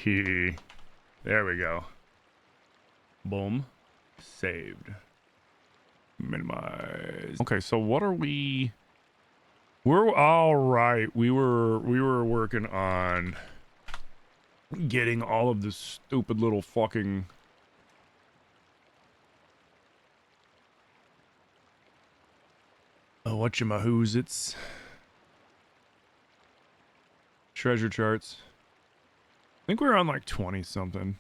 There we go. Boom. Saved. Minimize. Okay, so what are we... We're all right. We were working on getting all of this stupid little fucking... Oh, whatchamahoozits. Treasure charts. I think we were on like 20 something.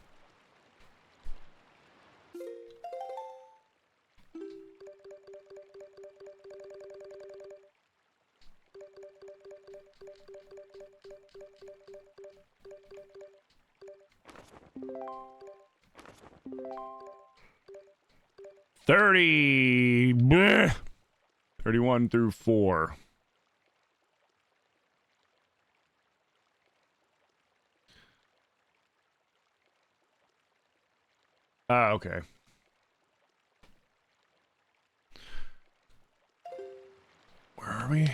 Bleh. 31 through 4. Ah, okay. Where are we?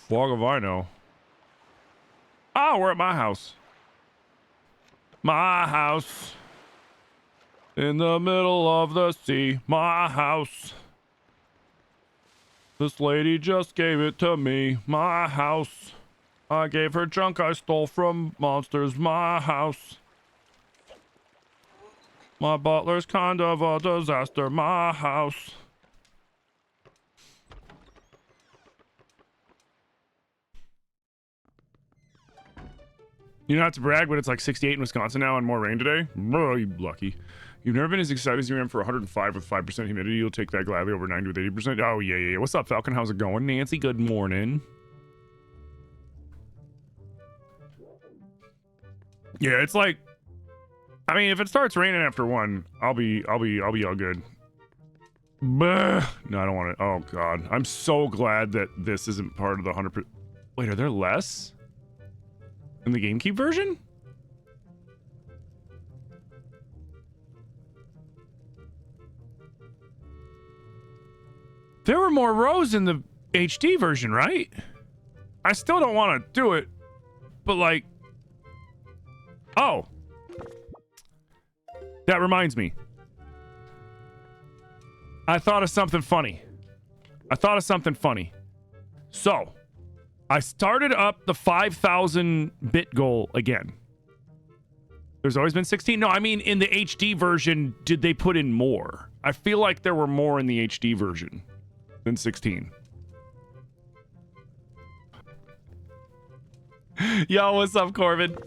Fog of I know. Oh, we're at my house. My house. In the middle of the sea. My house. This lady just gave it to me. My house. I gave her junk I stole from monsters. My house. My butler's kind of a disaster. My house. You don't have to brag, but it's like 68 in Wisconsin now and more rain today. Oh, you lucky. You've never been as excited as you am for 105 with 5% humidity. You'll take that gladly over 90 with 80%. Oh, yeah. What's up, Falcon? How's it going? Nancy, good morning. Yeah, it's like... I mean, if it starts raining after 1, I'll be all good. Bah. No, I don't want it. Oh, God. I'm so glad that this isn't part of the 100%. Wait, are there less? In the GameCube version? There were more rows in the HD version, right? I still don't want to do it, but like... Oh. That reminds me. I thought of something funny. So, I started up the 5,000 bit goal again. There's always been 16? No, I mean in the HD version, did they put in more? I feel like there were more in the HD version than 16. Yo, what's up, Corbin?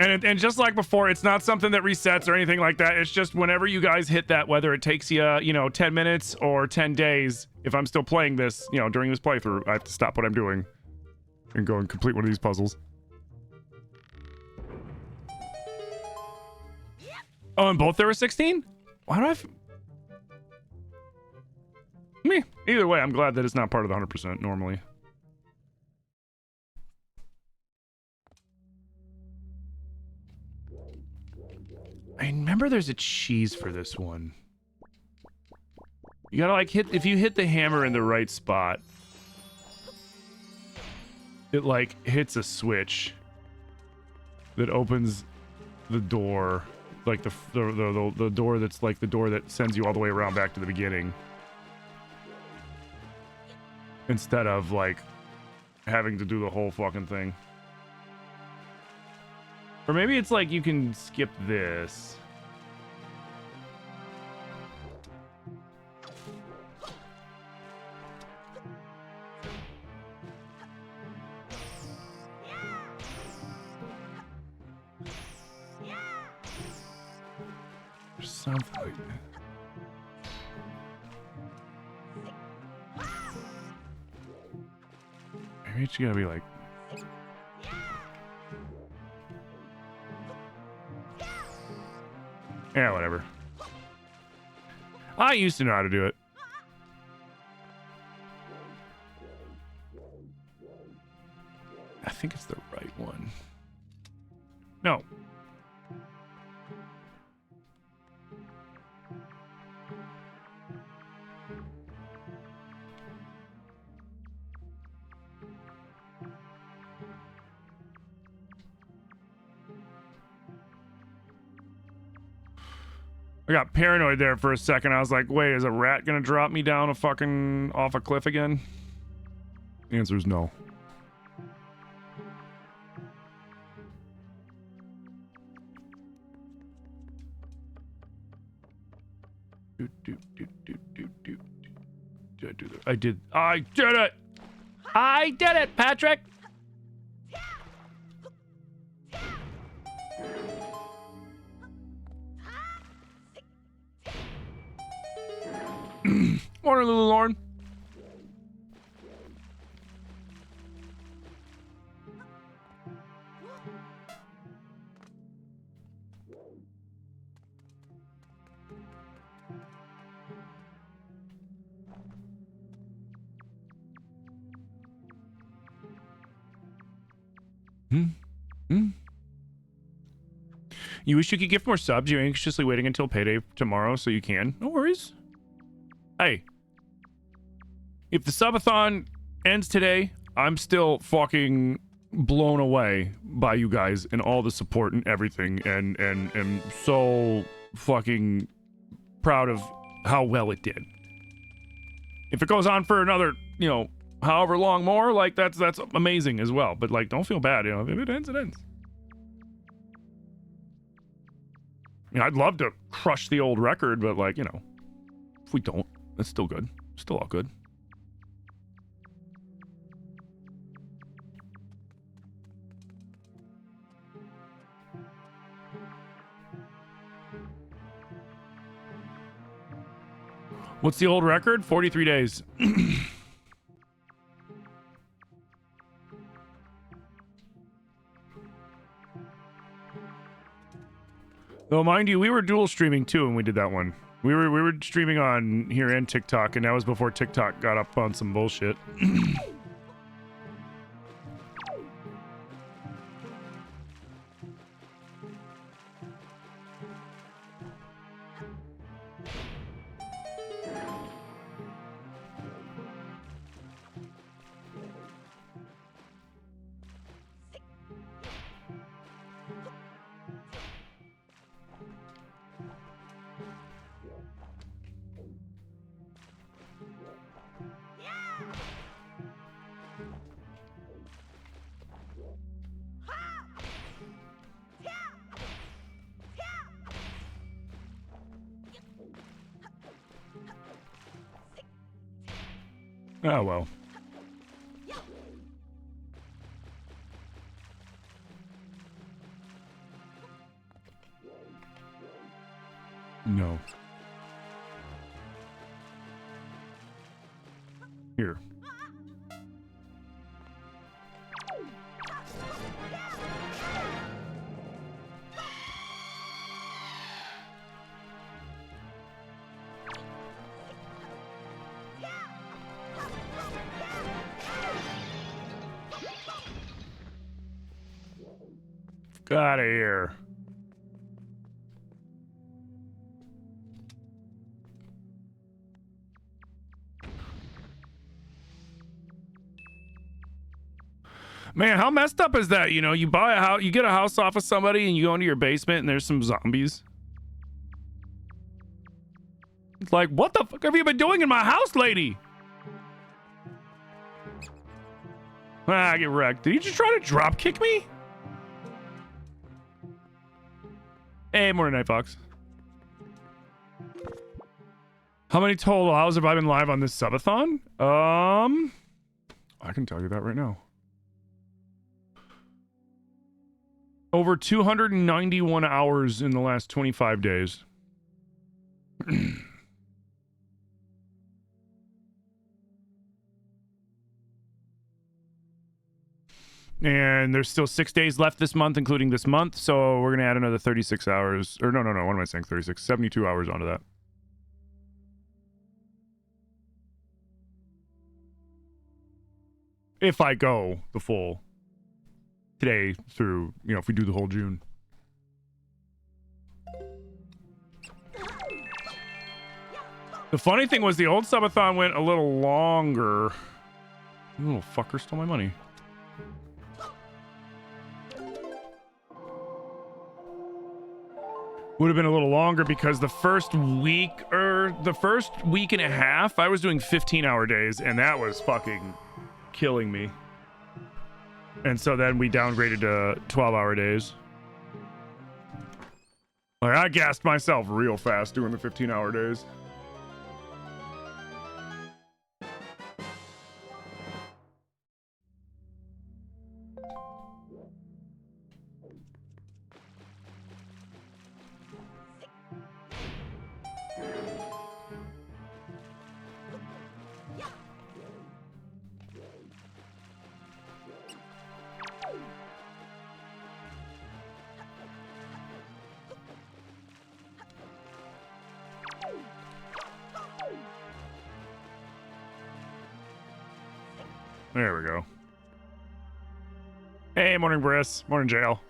And just like before, it's not something that resets or anything like that. It's just whenever you guys hit that, whether it takes you, 10 minutes or 10 days, if I'm still playing this, during this playthrough, I have to stop what I'm doing and go and complete one of these puzzles. Oh, and both there were 16? Why do I... Me. Either way, I'm glad that it's not part of the 100% normally. I remember there's a cheese for this one. You gotta like if you hit the hammer in the right spot, it like hits a switch that opens the door, like the door that's like the door that sends you all the way around back to the beginning, instead of like having to do the whole fucking thing. Or maybe it's like you can skip this. Or something like that. Maybe it's gotta be like... Yeah, whatever. I used to know how to do it. I think it's the right one. No. I got paranoid there for a second. I was like, wait, is a rat gonna drop me down a fucking off a cliff again? The answer is no. Did I do that? I did it! I did it, Patrick! Morning, Lulu Lauren. You wish you could gift more subs? You're anxiously waiting until payday tomorrow so you can? No worries. Hey. If the subathon ends today, I'm still fucking blown away by you guys and all the support and everything, and so fucking proud of how well it did. If it goes on for another, you know, however long more, like that's amazing as well. But like, don't feel bad, you know. If it ends, it ends. I mean, I'd love to crush the old record, but like, you know, if we don't, it's still good. Still all good. What's the old record? 43 days. Though, mind you, we were dual streaming too when we did that one. We were streaming on here and TikTok, and that was before TikTok got up on some bullshit. Oh, well. No. Here. Get out of here. Man, how messed up is that? You know, you buy a house, you get a house off of somebody, and you go into your basement, and there's some zombies. It's like, what the fuck have you been doing in my house, lady? Ah, I get wrecked. Did he just try to drop kick me? Hey, morning, Night Fox. How many total hours have I been live on this subathon? I can tell you that right now. Over 291 hours in the last 25 days. And there's still 6 days left this month, including this month. So we're going to add another 36 hours. Or no. What am I saying? 36. 72 hours onto that. If I go the full today through, you know, if we do the whole June. The funny thing was the old subathon went a little longer. You little fucker stole my money. would have been a little longer because the first week and a half, I was doing 15-hour days, and that was fucking killing me. And so then we downgraded to 12-hour days. Like, I gassed myself real fast doing the 15-hour days. There we go. Hey, morning, Briss. Morning, Jail.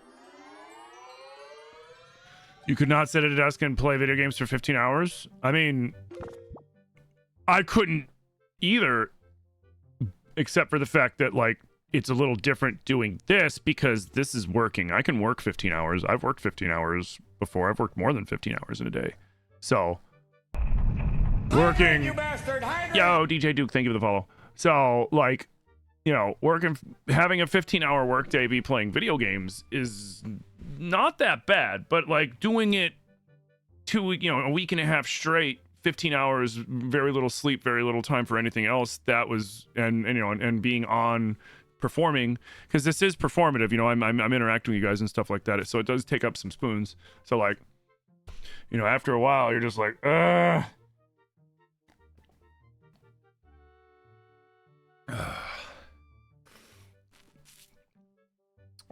You could not sit at a desk and play video games for 15 hours? I mean, I couldn't either, except for the fact that, like, it's a little different doing this because this is working. I can work 15 hours. I've worked 15 hours before. I've worked more than 15 hours in a day. So, working. You bastard. Yo, DJ Duke, thank you for the follow. So, like, you know, having a 15-hour workday be playing video games is not that bad, but like doing it a week and a half straight, 15 hours, very little sleep, very little time for anything else. That was, and being on performing, because this is performative, you know, I'm interacting with you guys and stuff like that. So it does take up some spoons. So like, you know, after a while, you're just like,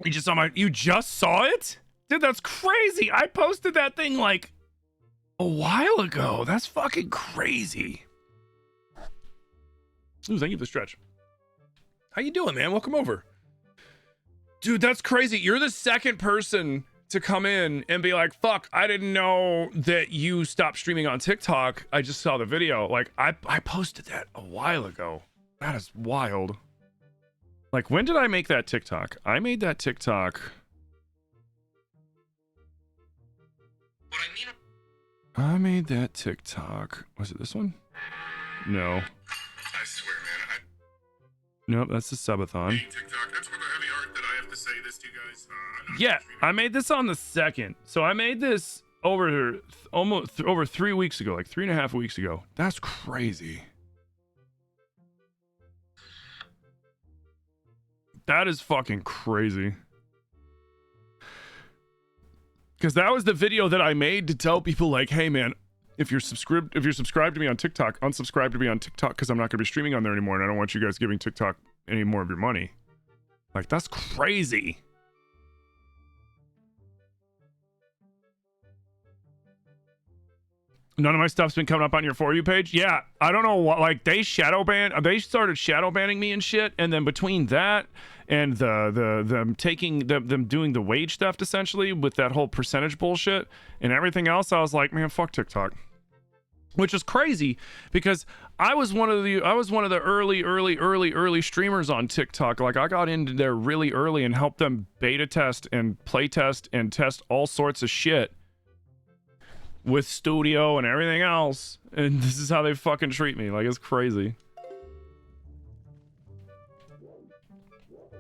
You just saw it? Dude, that's crazy. I posted that thing like a while ago. That's fucking crazy. Ooh, thank you for the stretch. How you doing, man? Welcome over. Dude, that's crazy. You're the second person to come in and be like, fuck, I didn't know that you stopped streaming on TikTok. I just saw the video. Like, I posted that a while ago. That is wild. Like, when did I make that TikTok? I made that TikTok. I made that TikTok. Was it this one? No. I swear, man. Nope, that's the subathon. TikTok, that's what the heavy art that I have to say this to you guys. Yeah, I made this on the 2nd. So I made this almost over 3 weeks ago, like 3.5 weeks ago. That's crazy. That is fucking crazy. Because that was the video that I made to tell people, like, hey man, if you're subscribed to me on TikTok, unsubscribe to me on TikTok because I'm not gonna be streaming on there anymore, and I don't want you guys giving TikTok any more of your money. Like, that's crazy. None of my stuff's been coming up on your For You page. Yeah, I don't know what, like, they started shadow banning me and shit, and then between that and them doing the wage theft essentially with that whole percentage bullshit and everything else, I was like, man, fuck TikTok. Which is crazy because I was one of the early streamers on TikTok. Like, I got into there really early and helped them beta test and play test and test all sorts of shit with studio and everything else, and this is how they fucking treat me. Like, it's crazy.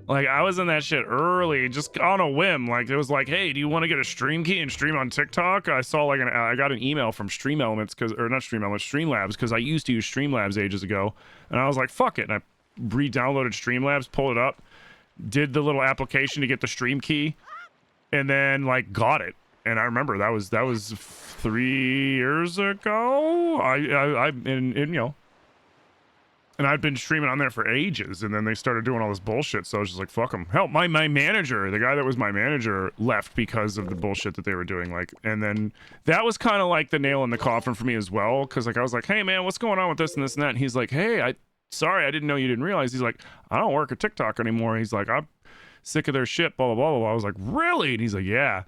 Like, I was in that shit early, just on a whim. Like, it was like, hey, do you want to get a stream key and stream on TikTok? I saw like I got an email from Stream Elements, Streamlabs, because I used to use Streamlabs ages ago, and I was like, fuck it, and I re-downloaded Streamlabs, pulled it up, did the little application to get the stream key, and then like got it. And I remember that was 3 years ago. And I'd been streaming on there for ages, and then they started doing all this bullshit. So I was just like, fuck them. Hell, my manager, the guy that was my manager, left because of the bullshit that they were doing. Like, and then that was kind of like the nail in the coffin for me as well, because like I was like, hey man, what's going on with this and this and that? And he's like, hey, sorry, I didn't know you didn't realize. He's like, I don't work at TikTok anymore. He's like, I'm sick of their shit. Blah blah blah blah. I was like, really? And he's like, yeah.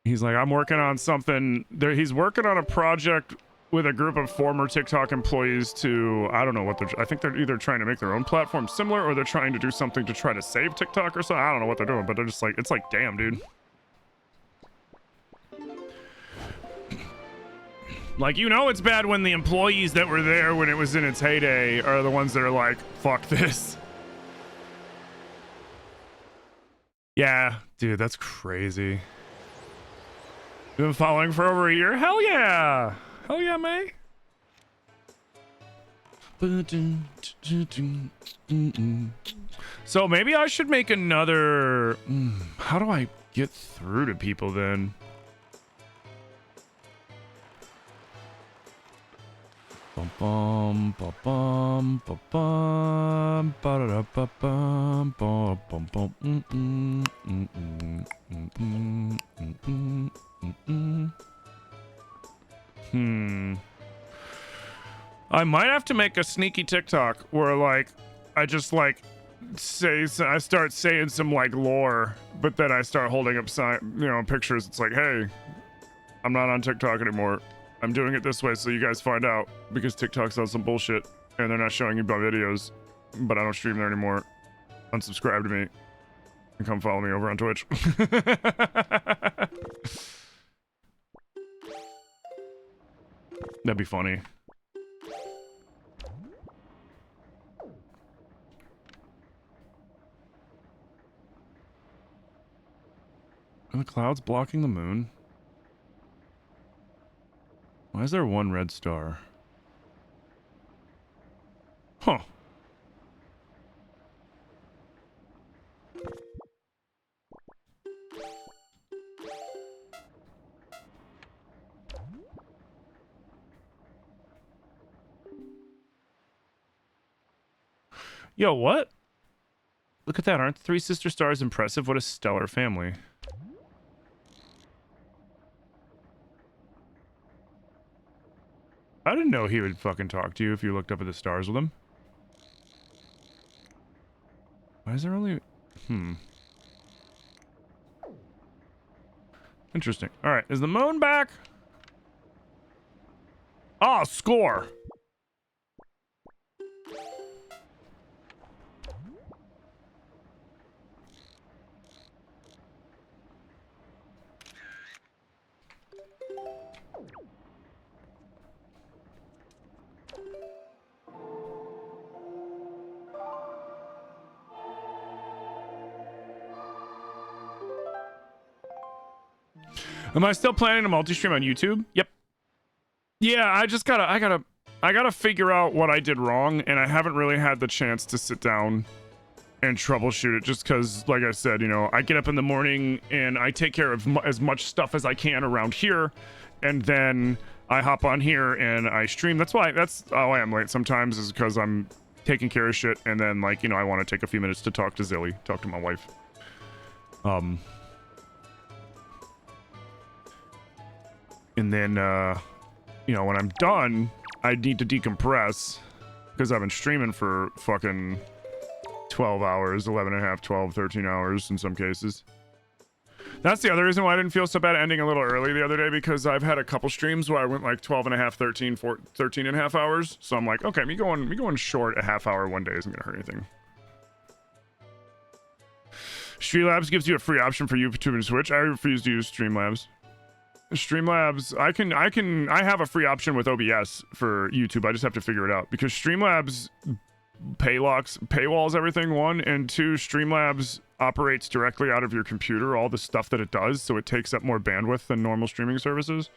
He's like, I'm working on something there. He's working on a project with a group of former TikTok employees to, I don't know what I think they're either trying to make their own platform similar, or they're trying to do something to try to save TikTok or something. I don't know what they're doing, but they're just like, it's like, damn, dude. Like, you know it's bad when the employees that were there when it was in its heyday are the ones that are like, fuck this. Yeah, dude, that's crazy. You've been following for over a year? Hell yeah! Hell yeah, May. So maybe I should make another... how do I get through to people then? Bum bum ba bum ba bum ba da ba bum bum bum bum. I might have to make a sneaky TikTok where like I just like I start saying some like lore, but then I start holding up pictures. It's like, hey, I'm not on TikTok anymore. I'm doing it this way so you guys find out, because TikTok's on some bullshit and they're not showing you my videos, but I don't stream there anymore. Unsubscribe to me and come follow me over on Twitch. That'd be funny. Are the clouds blocking the moon? Why is there one red star? Huh. Yo, what? Look at that. Aren't three sister stars impressive? What a stellar family. I didn't know he would fucking talk to you if you looked up at the stars with him. Why is there only... Interesting. Alright, is the moon back? Ah, score! Am I still planning a multi-stream on YouTube? Yep. Yeah, I gotta figure out what I did wrong, and I haven't really had the chance to sit down and troubleshoot it, just because, like I said, you know, I get up in the morning and I take care of as much stuff as I can around here, and then I hop on here and I stream. That's how I am late sometimes, is because I'm taking care of shit, and then, like, you know, I want to take a few minutes to talk to Zilly, talk to my wife. And then, you know, when I'm done, I need to decompress, because I've been streaming for fucking 12 hours, 11 and a half, 12, 13 hours in some cases. That's the other reason why I didn't feel so bad ending a little early the other day, because I've had a couple streams where I went like 12 and a half, 13, 14, 13 and a half hours. So I'm like, okay, me going short a half hour one day isn't going to hurt anything. Streamlabs gives you a free option for YouTube and Switch. I refuse to use Streamlabs. Streamlabs, I have a free option with OBS for YouTube. I just have to figure it out, because Streamlabs paywalls everything, one, and two, Streamlabs operates directly out of your computer, all the stuff that it does, so it takes up more bandwidth than normal streaming services.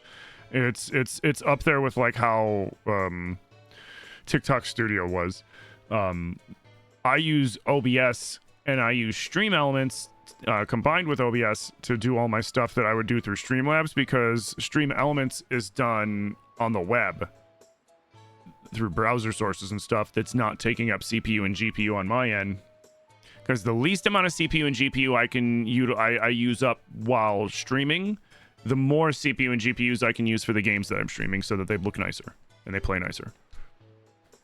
It's up there with like how TikTok Studio was. I use OBS and I use Stream Elements combined with OBS to do all my stuff that I would do through Streamlabs, because Stream Elements is done on the web through browser sources and stuff that's not taking up CPU and GPU on my end, because the least amount of CPU and GPU I use up while streaming, the more CPU and GPUs I can use for the games that I'm streaming, so that they look nicer and they play nicer.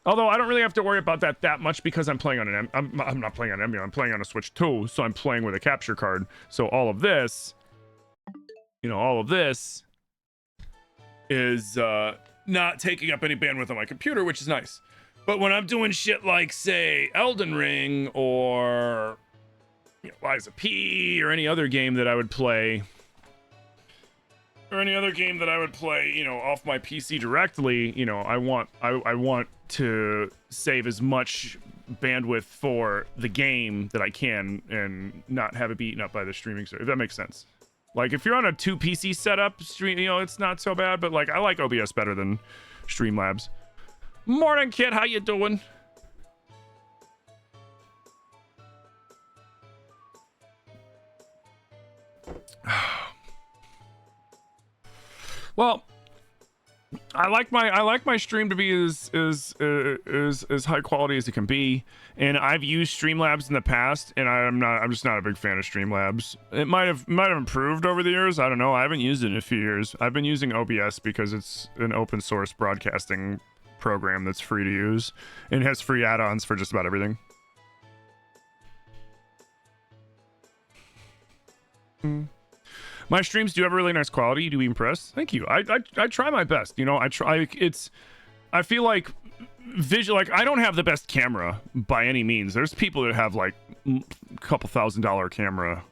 Although I don't really have to worry about that much, because I'm playing on an I'm not playing on an emulator, I'm playing on a Switch 2, so I'm playing with a capture card. So all of this, you know, all of this is not taking up any bandwidth on my computer, which is nice. But when I'm doing shit like, say, Elden Ring or, you know, Lies of P or any other game that I would play, or any other game that I would play, you know, off my PC directly, you know, I want to save as much bandwidth for the game that I can and not have it be eaten up by the streaming service, if that makes sense. Like, if you're on a 2 PC setup, stream, you know, it's not so bad, but like, I like OBS better than Streamlabs. Morning, kid, how you doing? Well, I like my stream to be as high quality as it can be, and I've used Streamlabs in the past, and I'm just not a big fan of Streamlabs. It might have improved over the years. I don't know. I haven't used it in a few years. I've been using OBS because it's an open source broadcasting program that's free to use and has free add-ons for just about everything. My streams do have a really nice quality. You do impress. Thank you. I try my best. You know, I try. I feel like visual. Like, I don't have the best camera by any means. There's people that have like a couple $1,000 camera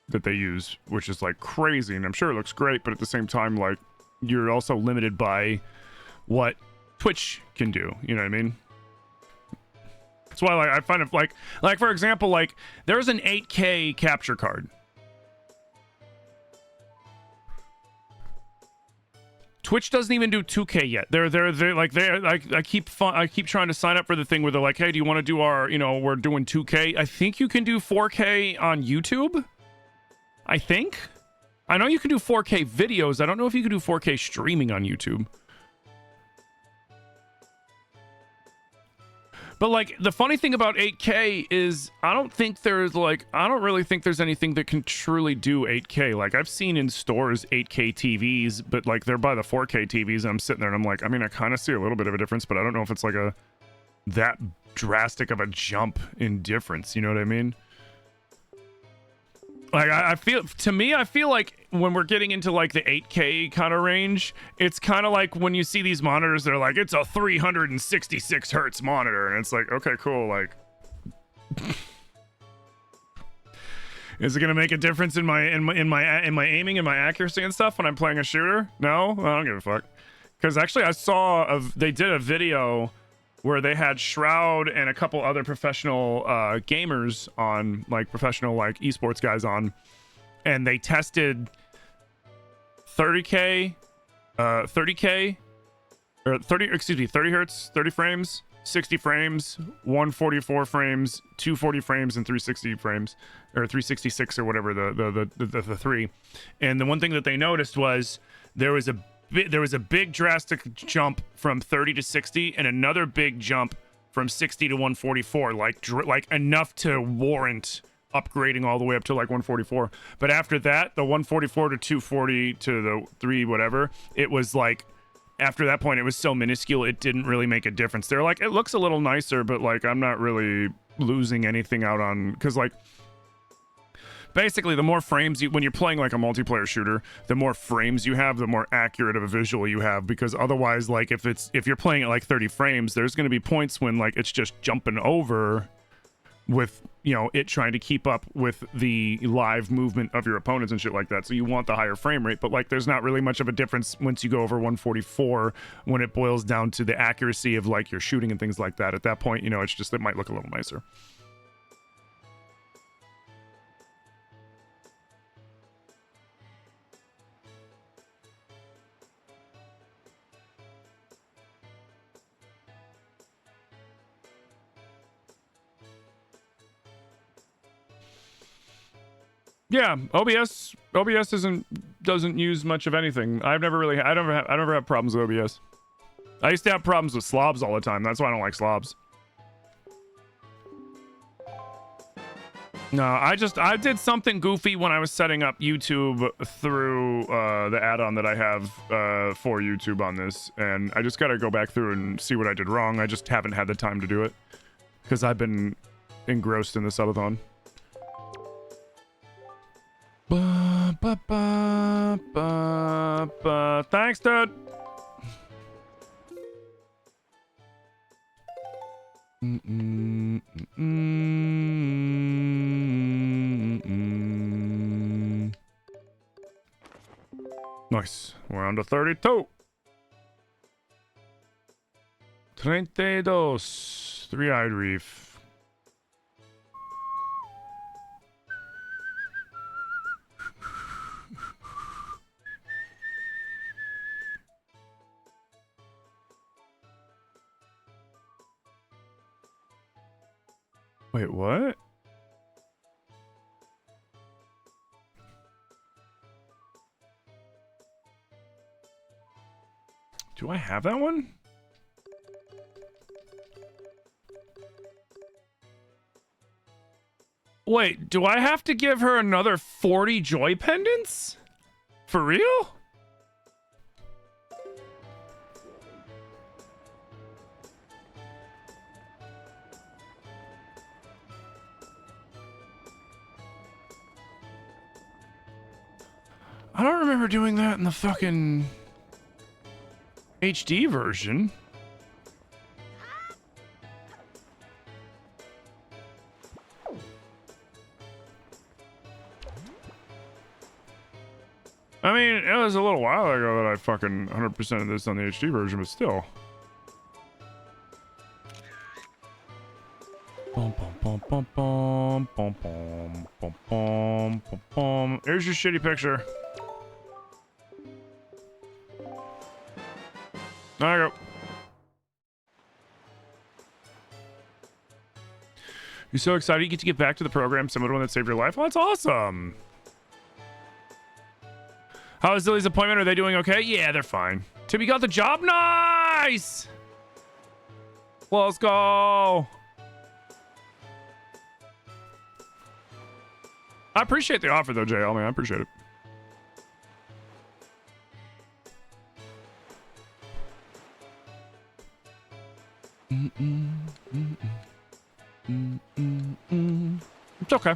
that they use, which is like crazy, and I'm sure it looks great. But at the same time, like, you're also limited by what Twitch can do. You know what I mean? That's why, like, I find it like for example, like, there's an 8K capture card. Twitch doesn't even do 2K yet. They're like I keep trying to sign up for the thing where they're like, hey, do you want to do our, you know, we're doing 2K. I think you can do 4K on YouTube. I think. I know you can do 4K videos. I don't know if you can do 4K streaming on YouTube. But like, the funny thing about 8K is I don't really think there's anything that can truly do 8K. Like, I've seen in stores 8K TVs, but like, they're by the 4K TVs, and I'm sitting there and I'm like, I mean, I kind of see a little bit of a difference, but I don't know if it's like that drastic of a jump in difference. You know what I mean? Like, I feel like when we're getting into like the 8K kind of range, it's kind of like when you see these monitors, they're like, it's a 366 hertz monitor, and it's like, okay, cool. Like, is it gonna make a difference in my aiming and my accuracy and stuff when I'm playing a shooter? No, I don't give a fuck. Because actually, I saw they did a video where they had Shroud and a couple other professional gamers on, like professional like esports guys on, and they tested 30 hertz, 30 frames, 60 frames, 144 frames, 240 frames, and 360 frames, or 366 or whatever the three. And the one thing that they noticed was there was a big drastic jump from 30 to 60, and another big jump from 60 to 144, like enough to warrant upgrading all the way up to like 144. But after that, the 144 to 240 to the 3 whatever, it was like, after that point, it was so minuscule, it didn't really make a difference. They're like, it looks a little nicer, but like, I'm not really losing anything out on, because like, basically, the more frames when you're playing like a multiplayer shooter, the more frames you have, the more accurate of a visual you have. Because otherwise, like, if you're playing at like 30 frames, there's going to be points when like it's just jumping over with, you know, it trying to keep up with the live movement of your opponents and shit like that. So you want the higher frame rate, but like, there's not really much of a difference once you go over 144 when it boils down to the accuracy of like your shooting and things like that. At that point, you know, it's just, it might look a little nicer. Yeah, OBS doesn't use much of anything. I never have problems with OBS. I used to have problems with slobs all the time. That's why I don't like slobs. No, I did something goofy when I was setting up YouTube through the add-on that I have for YouTube on this, and I just gotta go back through and see what I did wrong. I just haven't had the time to do it because I've been engrossed in the subathon. Thanks, dude. Nice. We're on to 32. 32. Three-eyed reef. Wait, what? Do I have that one? Wait, do I have to give her another 40 joy pendants? For real? I don't remember doing that in the fucking HD version. I mean, it was a little while ago that I fucking 100% of this on the HD version, but still. Bum, bum, bum, bum, bum, bum, bum, bum, bum, bum. Here's your shitty picture. There you go. You're so excited you get to get back to the program, similar to one that saved your life. Oh, that's awesome. How is Lily's appointment? Are they doing okay? Yeah, they're fine. Timmy got the job? Nice! Let's go. I appreciate the offer, though, JL, man. I appreciate it. It's okay.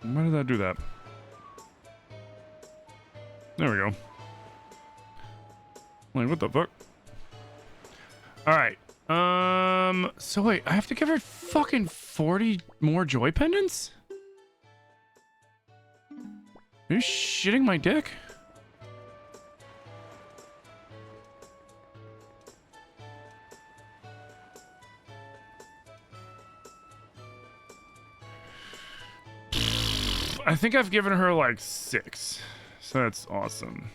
Why did that do that? There we go. Like, what the fuck? Alright. So wait, I have to give her fucking 40 more joy pendants? Are you shitting my dick? I think I've given her like 6. So that's awesome.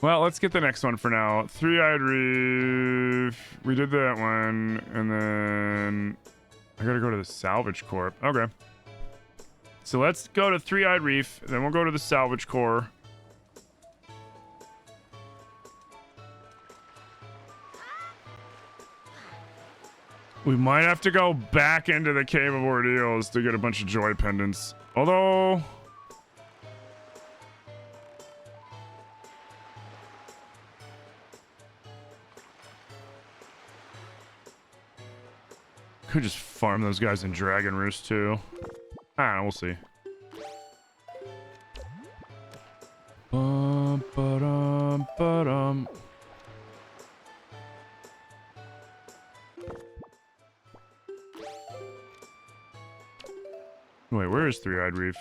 Well, let's get the next one for now. Three-eyed reef. We did that one. And then I gotta go to the salvage corp. Okay. So let's go to three-eyed reef. Then we'll go to the salvage corps. We might have to go back into the Cave of Ordeals to get a bunch of joy pendants. Although... could just farm those guys in Dragon Roost too. I don't know, we'll see. Bum, ba-dum, ba-dum. Wait, where is Three-Eyed Reef?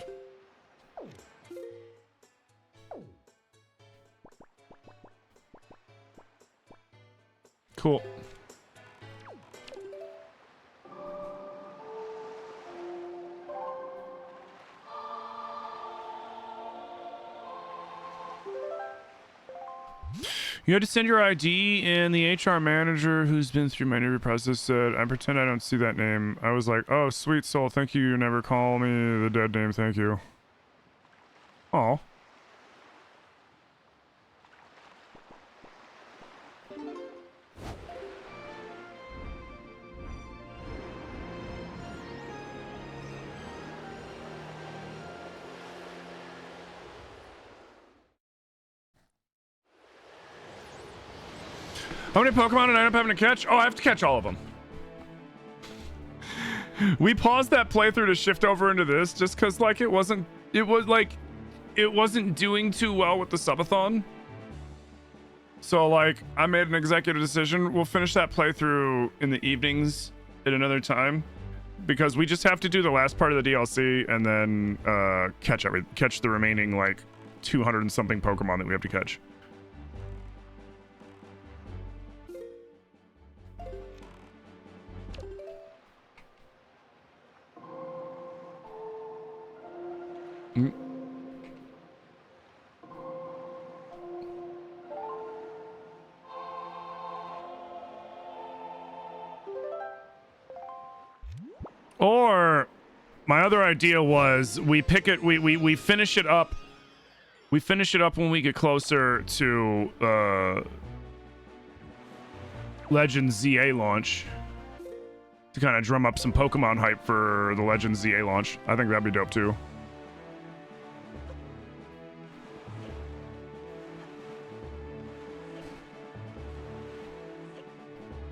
Cool. You had to send your ID, and the HR manager who's been through my interview process said, I pretend I don't see that name. I was like, oh, sweet soul, thank you. You never call me the dead name, thank you. Oh. How many Pokemon did I end up having to catch? Oh, I have to catch all of them. We paused that playthrough to shift over into this just because like it wasn't doing too well with the subathon. So like I made an executive decision. We'll finish that playthrough in the evenings at another time because we just have to do the last part of the DLC and then catch the remaining like 200 and something Pokemon that we have to catch. Or my other idea was we finish it up. We finish it up when we get closer to Legends ZA launch to kind of drum up some Pokemon hype for the Legends ZA launch. I think that'd be dope too.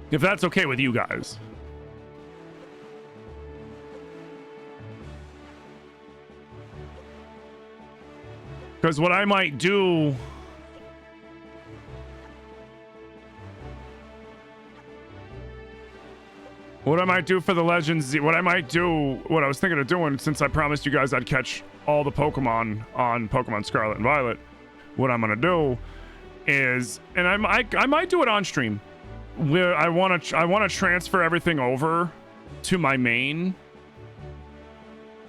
If that's okay with you guys. Because what I might do... What I might do for the Legends... What I was thinking of doing, since I promised you guys I'd catch all the Pokemon on Pokemon Scarlet and Violet, what I'm going to do is... And I might do it on stream. Where I want to transfer everything over to my main.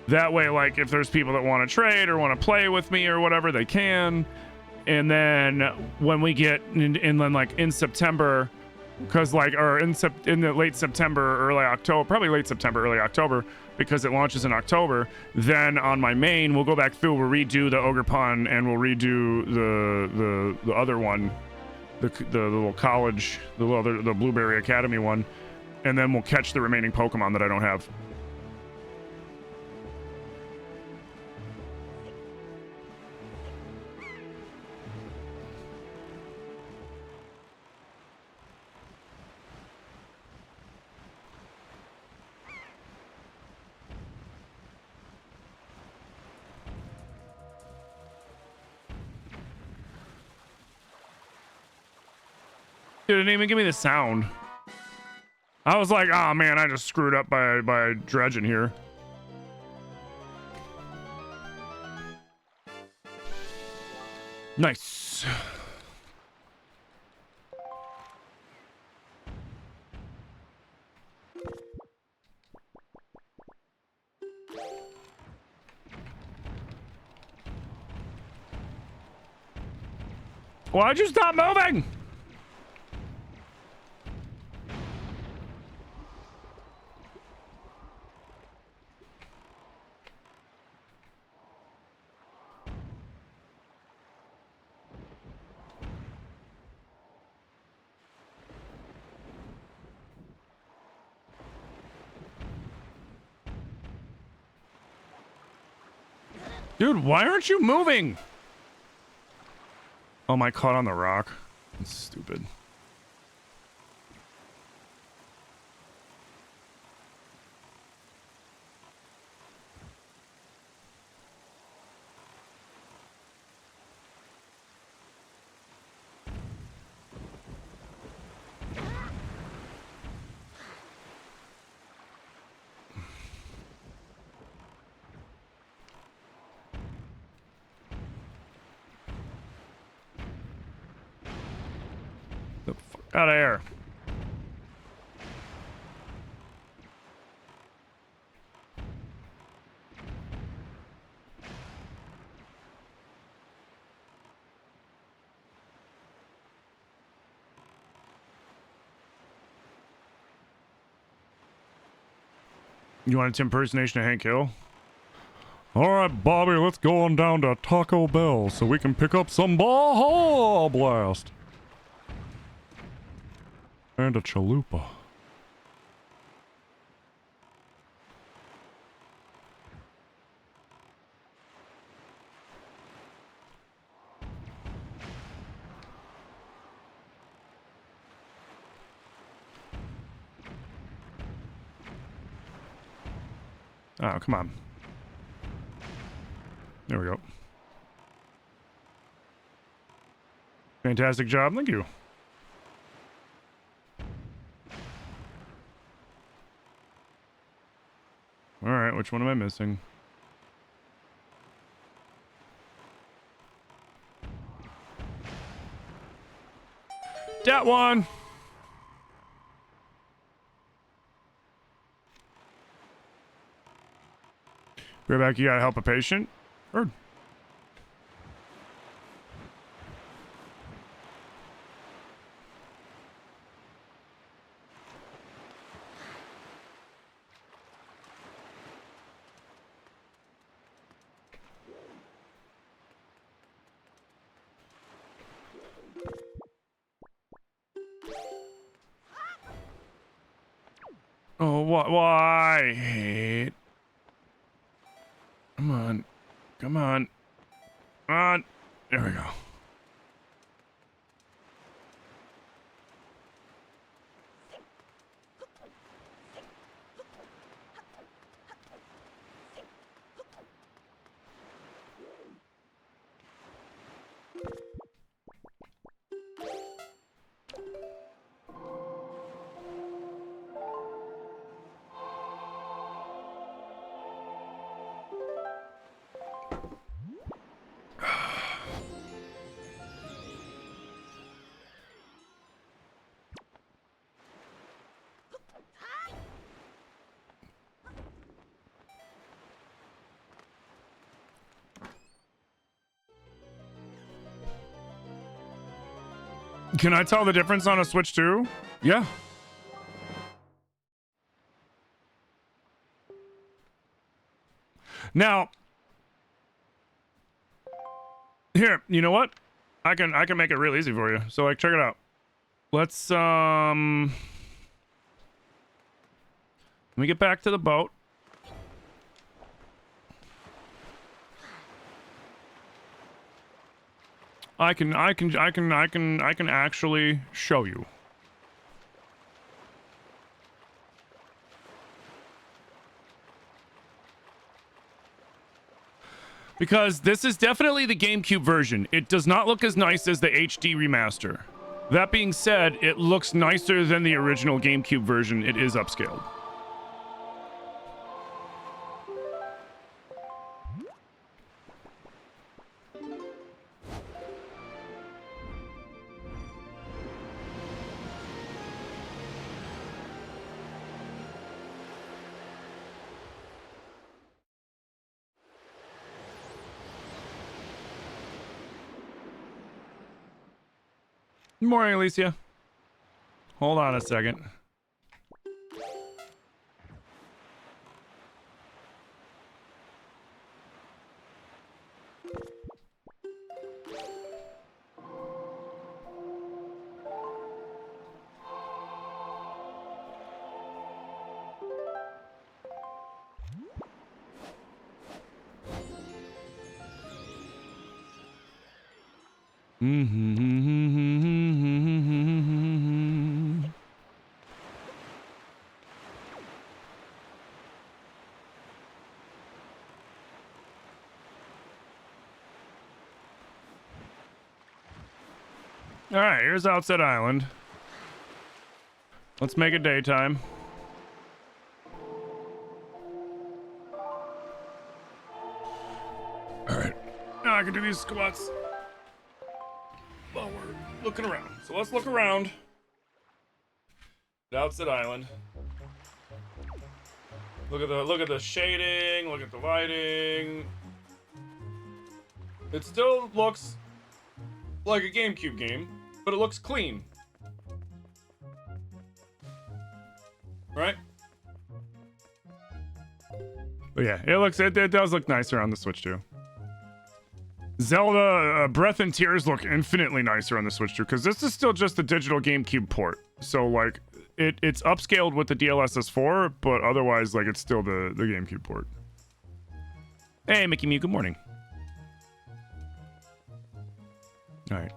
That way, like, if there's people that want to trade or want to play with me or whatever, they can. And then when we get in like in September, because like, or in the late September, early October, probably late September, early October, because it launches in October. Then on my main, we'll go back through, we'll redo the Ogerpon, and we'll redo the other one, the little college, the Blueberry Academy one, and then we'll catch the remaining Pokemon that I don't have. Dude, it didn't even give me the sound. I was like, oh man, I just screwed up by dredging here. Nice. Why'd you stop moving? Dude, why aren't you moving? Oh, my, caught on the rock. That's stupid. Out of air. You want an impersonation of Hank Hill? All right, Bobby, let's go on down to Taco Bell so we can pick up some Baja Blast. And a chalupa. Oh, come on. There we go. Fantastic job. Thank you. All right, which one am I missing? That one. Rebecca, you gotta help a patient? Heard. Oh, why? Hate. Come on. Come on. Come on. There we go. Can I tell the difference on a Switch 2? Yeah. Now, here, you know what? I can make it real easy for you. So like check it out. Let's let me get back to the boat. I can actually show you. Because this is definitely the GameCube version. It does not look as nice as the HD remaster. That being said, it looks nicer than the original GameCube version. It is upscaled. Good morning, Alicia. Hold on a second. All right, here's Outset Island. Let's make it daytime. All right, now I can do these squats while we're looking around. So let's look around at Outset Island. Look at the shading. Look at the lighting. It still looks like a GameCube game, but it looks clean. Right? But yeah, it does look nicer on the Switch too. Zelda Breath and Tears look infinitely nicer on the Switch too, because this is still just the digital GameCube port. So like it's upscaled with the DLSS 4, but otherwise like it's still the GameCube port. Hey Mickey Mew, good morning. Alright.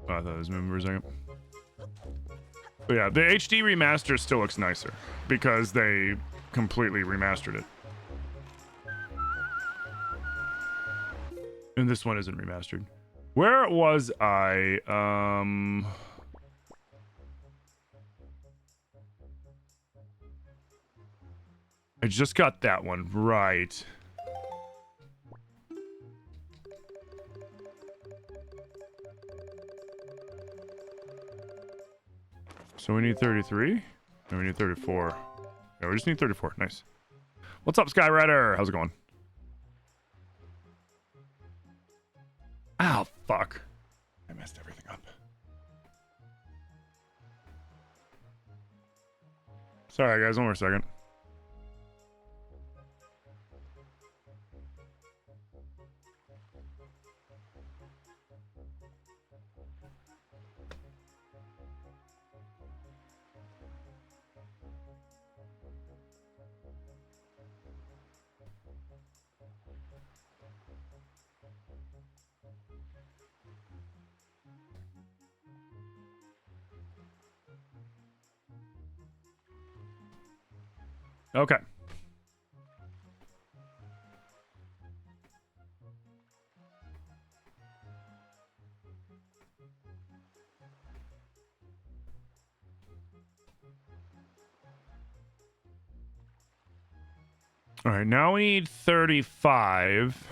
Oh, I thought it was moving for a second. But yeah, the HD remaster still looks nicer because they completely remastered it. And this one isn't remastered. Where was I? I just got that one, right. So we need 33? No, we need 34. Yeah, we just need 34. Nice. What's up, Skyrider? How's it going? Ow, fuck. I messed everything up. Sorry, guys. One more second. Okay. All right, now we need 35.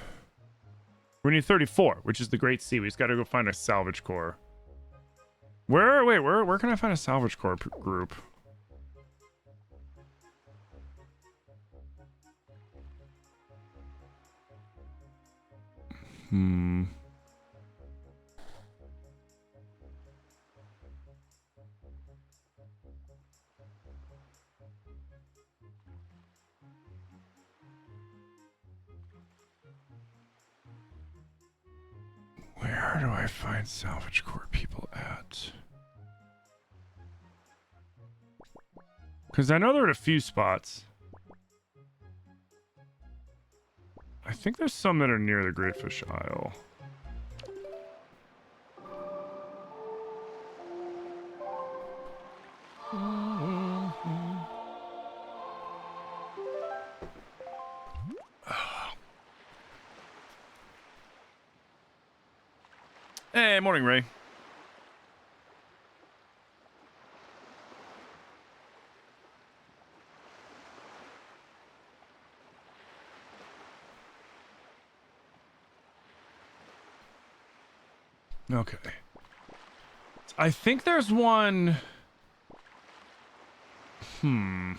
We need 34, which is the Great Sea. We just got to go find a salvage core. Where can I find a salvage core group? Where do I find salvage core people at? Because I know there are a few spots. I think there's some that are near the Great Fish Isle. Hey, morning, Ray. Okay. I think there's one... I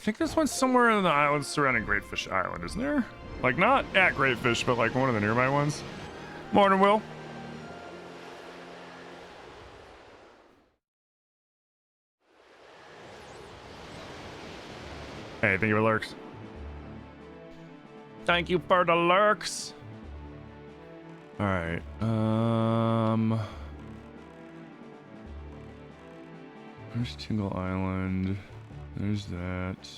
think this one's somewhere in the islands surrounding Great Fish Island, isn't there? Like, not at Great Fish, but like one of the nearby ones. Morning, Will. Hey, thank you for lurks. Thank you for the lurks. All right. There's Tingle Island. There's that.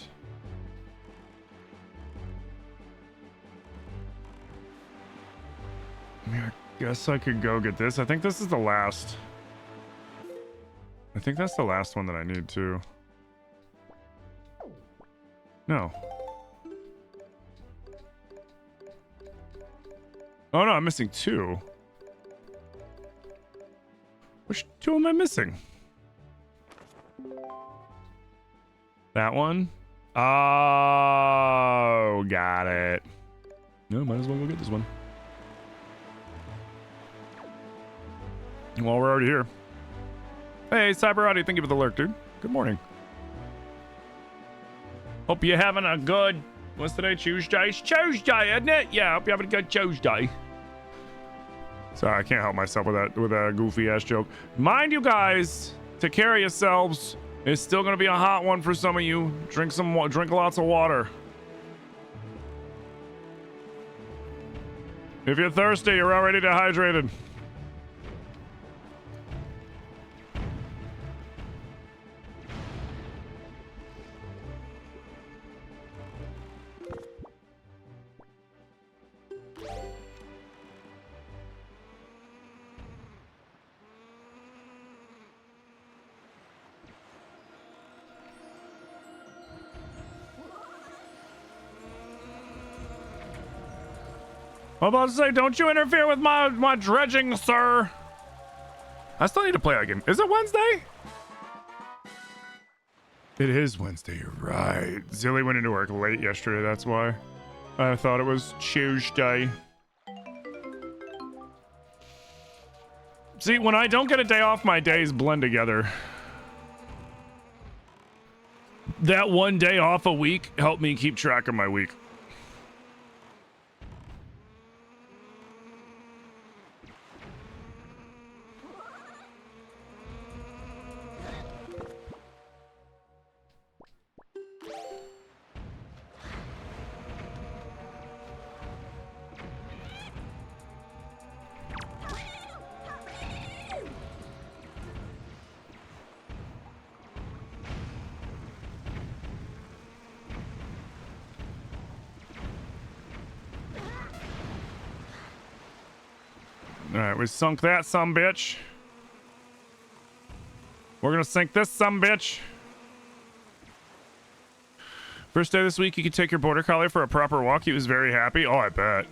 I mean, I guess I could go get this. I think this is the last. I think that's the last one that I need too. No. Oh no, I'm missing two. Which two am I missing? That one? Oh, got it. No, might as well go get this one. Well, we're already here. Hey, Cyberati, thank you for the lurk, dude. Good morning. Hope you're having a good... What's today? Tuesday? It's Tuesday, isn't it? Yeah, hope you're having a good Tuesday. Sorry, I can't help myself with that goofy ass joke. Mind you guys, take care of yourselves. It's still gonna be a hot one for some of you. Drink lots of water. If you're thirsty, you're already dehydrated. I'm about to say, don't you interfere with my dredging, sir. I still need to play that game. Is it Wednesday? It is Wednesday, you're right. Zilly went into work late yesterday, that's why. I thought it was Tuesday. See, when I don't get a day off, my days blend together. That one day off a week helped me keep track of my week. Alright, we sunk that sumbitch. We're gonna sink this sumbitch. First day this week, you could take your border collie for a proper walk. He was very happy. Oh, I bet.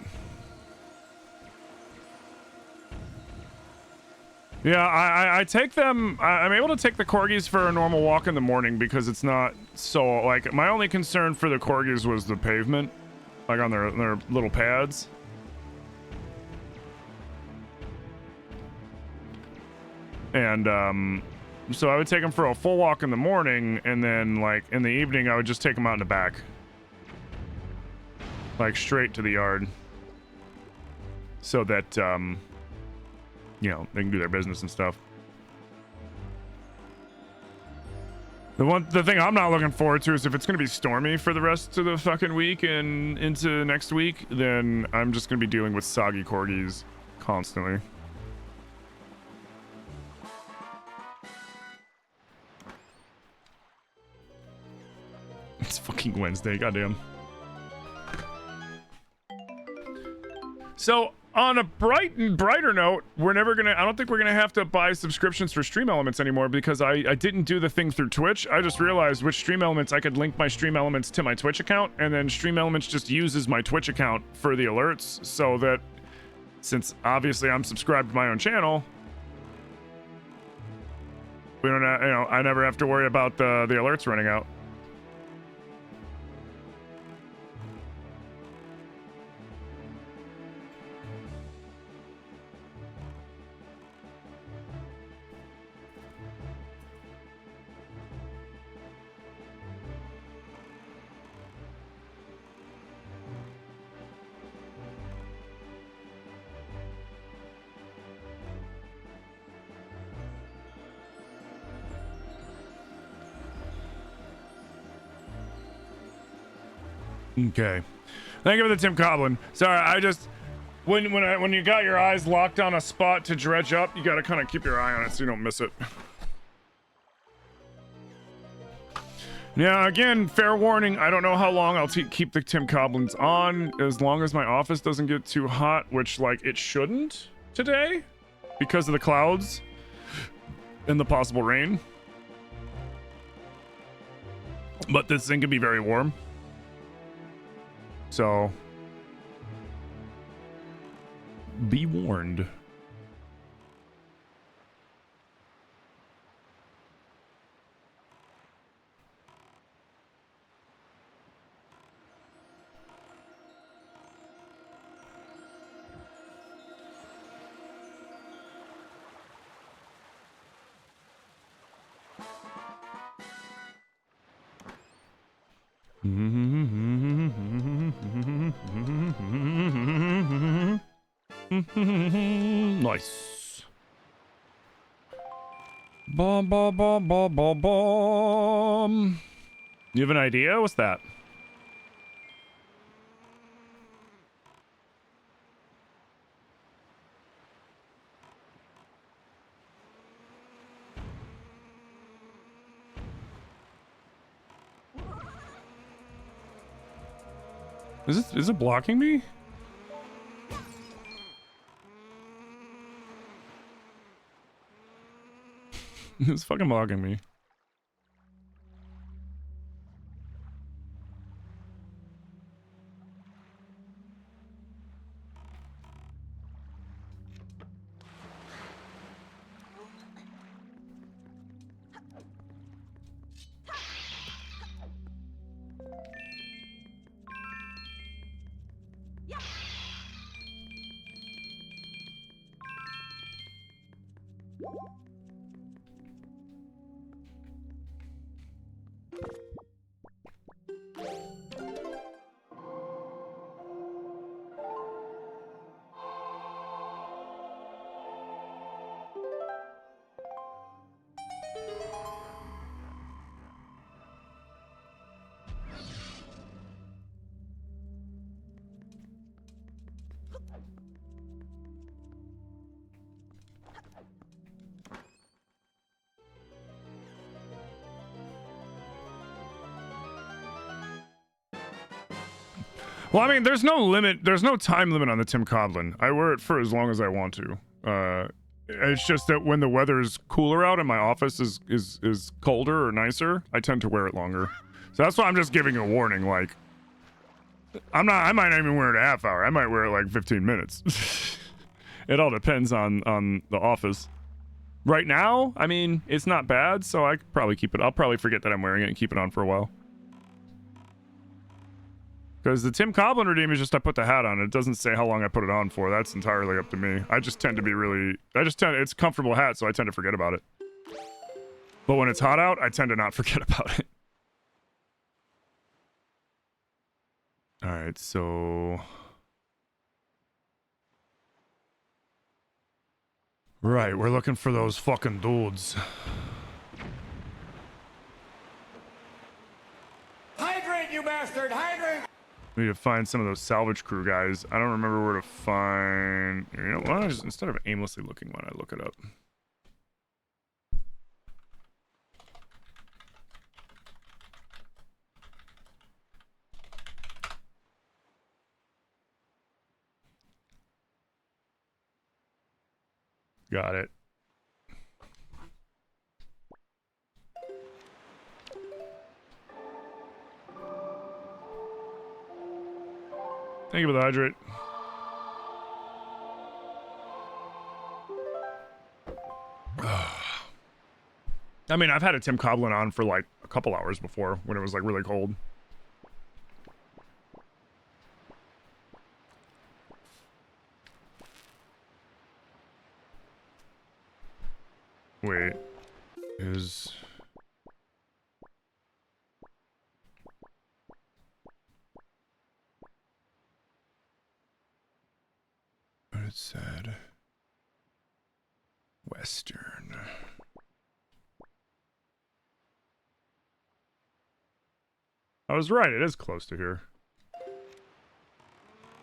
Yeah, I take them. I'm able to take the corgis for a normal walk in the morning because it's not so, like, my only concern for the corgis was the pavement, like on their little pads. And so I would take them for a full walk in the morning, and then like in the evening I would just take them out in the back, like straight to the yard, so that you know, they can do their business and stuff. The thing I'm not looking forward to is if it's gonna be stormy for the rest of the fucking week and into next week, then I'm just gonna be dealing with soggy corgis constantly. It's fucking Wednesday, goddamn. So, on a brighter note, I don't think we're gonna have to buy subscriptions for Stream Elements anymore because I didn't do the thing through Twitch. I just realized with Stream Elements, I could link my Stream Elements to my Twitch account, and then Stream Elements just uses my Twitch account for the alerts, so that, since obviously I'm subscribed to my own channel, we don't have, you know, I never have to worry about the alerts running out. Okay. Thank you for the Tim Coblin. Sorry, I just when you got your eyes locked on a spot to dredge up, you got to kind of keep your eye on it so you don't miss it. Now, again, fair warning, I don't know how long I'll keep the Tim Coblins on, as long as my office doesn't get too hot, which, like, it shouldn't today because of the clouds and the possible rain. But this thing can be very warm. So, be warned. Nice. Bom, bom, bom, bom, bom, bom. You have an idea? What's that? Is it blocking me? It's fucking blocking me. Well, I mean, there's no limit. There's no time limit on the Tim Codlin. I wear it for as long as I want to. It's just that when the weather's cooler out and my office is colder or nicer, I tend to wear it longer. So that's why I'm just giving a warning. Like, I might not even wear it a half hour. I might wear it like 15 minutes. It all depends on the office. Right now, I mean, it's not bad, so I could probably keep it. I'll probably forget that I'm wearing it and keep it on for a while. Because the Tim Coblin redeem is just I put the hat on. It doesn't say how long I put it on for. That's entirely up to me. I just tend to be it's a comfortable hat, so I tend to forget about it. But when it's hot out, I tend to not forget about it. Alright, so... Right, we're looking for those fucking dudes. Hydrate, you bastard! Hydrate! We need to find some of those salvage crew guys. I don't remember where to find... You know, why don't I just, instead of aimlessly looking, why don't I look it up? Got it. Thank you for the hydrate. I mean, I've had a Tim Coblin on for like a couple hours before when it was like really cold. Wait, is... What it said? Western. I was right, it is close to here.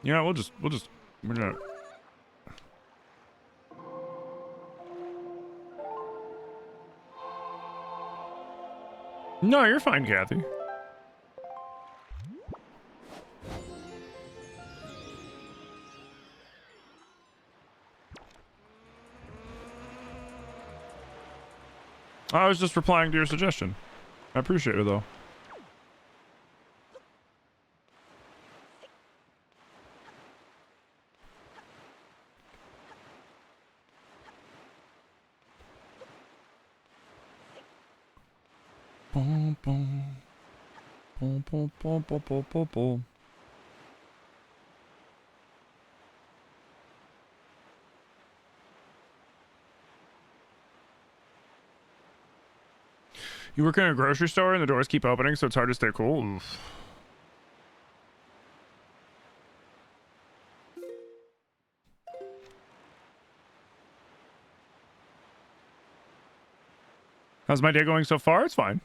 Yeah, we're gonna... No, you're fine, Kathy. I was just replying to your suggestion. I appreciate it, though. Boom, boom. Boom, boom, boom, boom, boom, boom, boom. You work in a grocery store and the doors keep opening, so it's hard to stay cool? Oof. How's my day going so far? It's fine.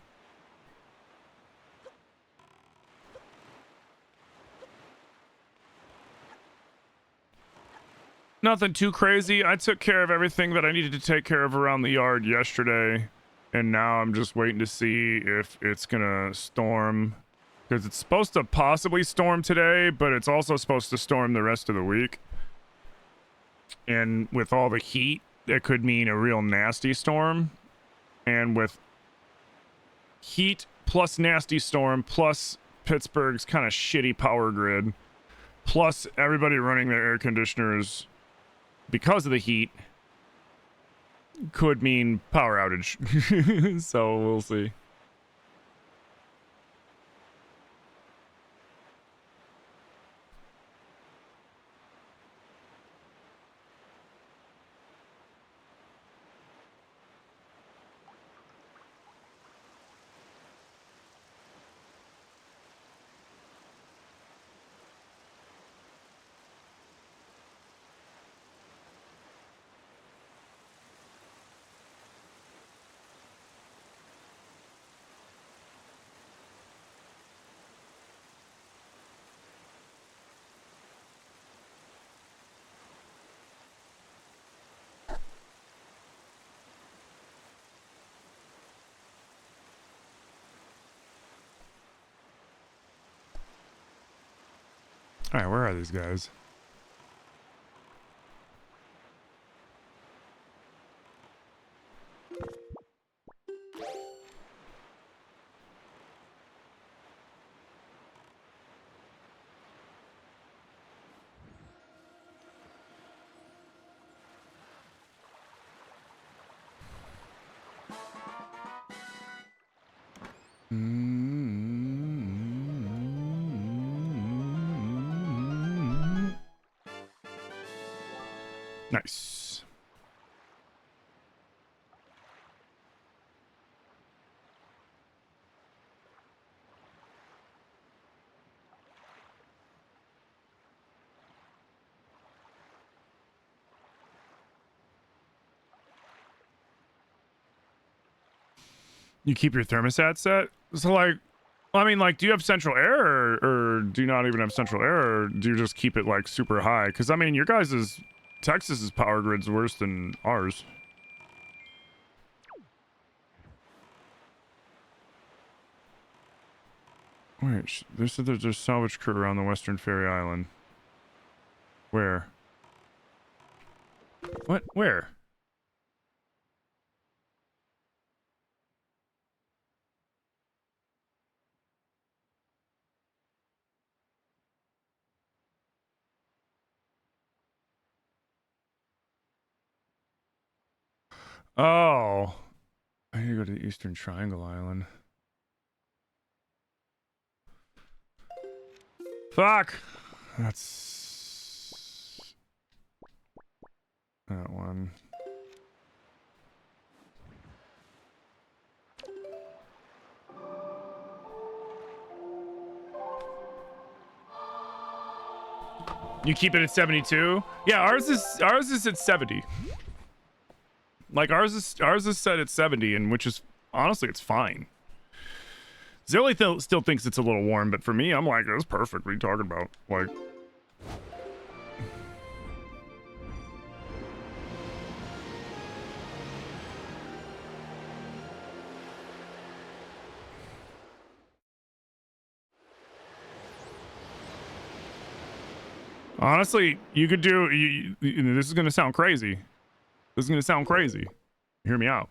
Nothing too crazy. I took care of everything that I needed to take care of around the yard yesterday. And now I'm just waiting to see if it's gonna storm. Because it's supposed to possibly storm today, but it's also supposed to storm the rest of the week. And with all the heat, it could mean a real nasty storm. And with heat plus nasty storm plus Pittsburgh's kind of shitty power grid, plus everybody running their air conditioners because of the heat, could mean power outage. So we'll see. All right, where are these guys? Nice. You keep your thermostat set? So like, I mean, like, do you have central air or do you not even have central air, or do you just keep it like super high? Because I mean, your guys' Texas's power grid's worse than ours. Wait, there's a salvage crew around the Western Ferry Island. Where? What? Where? Oh. I need to go to the Eastern Triangle Island. Fuck! That's... that one. You keep it at 72? Yeah, ours is at 70. Like ours is set at 70, and which is honestly it's fine. Zilly still thinks it's a little warm, but for me, I'm like, that's perfect. What are you talking about? Like, honestly, you could do. This is gonna sound crazy. This is gonna sound crazy. Hear me out.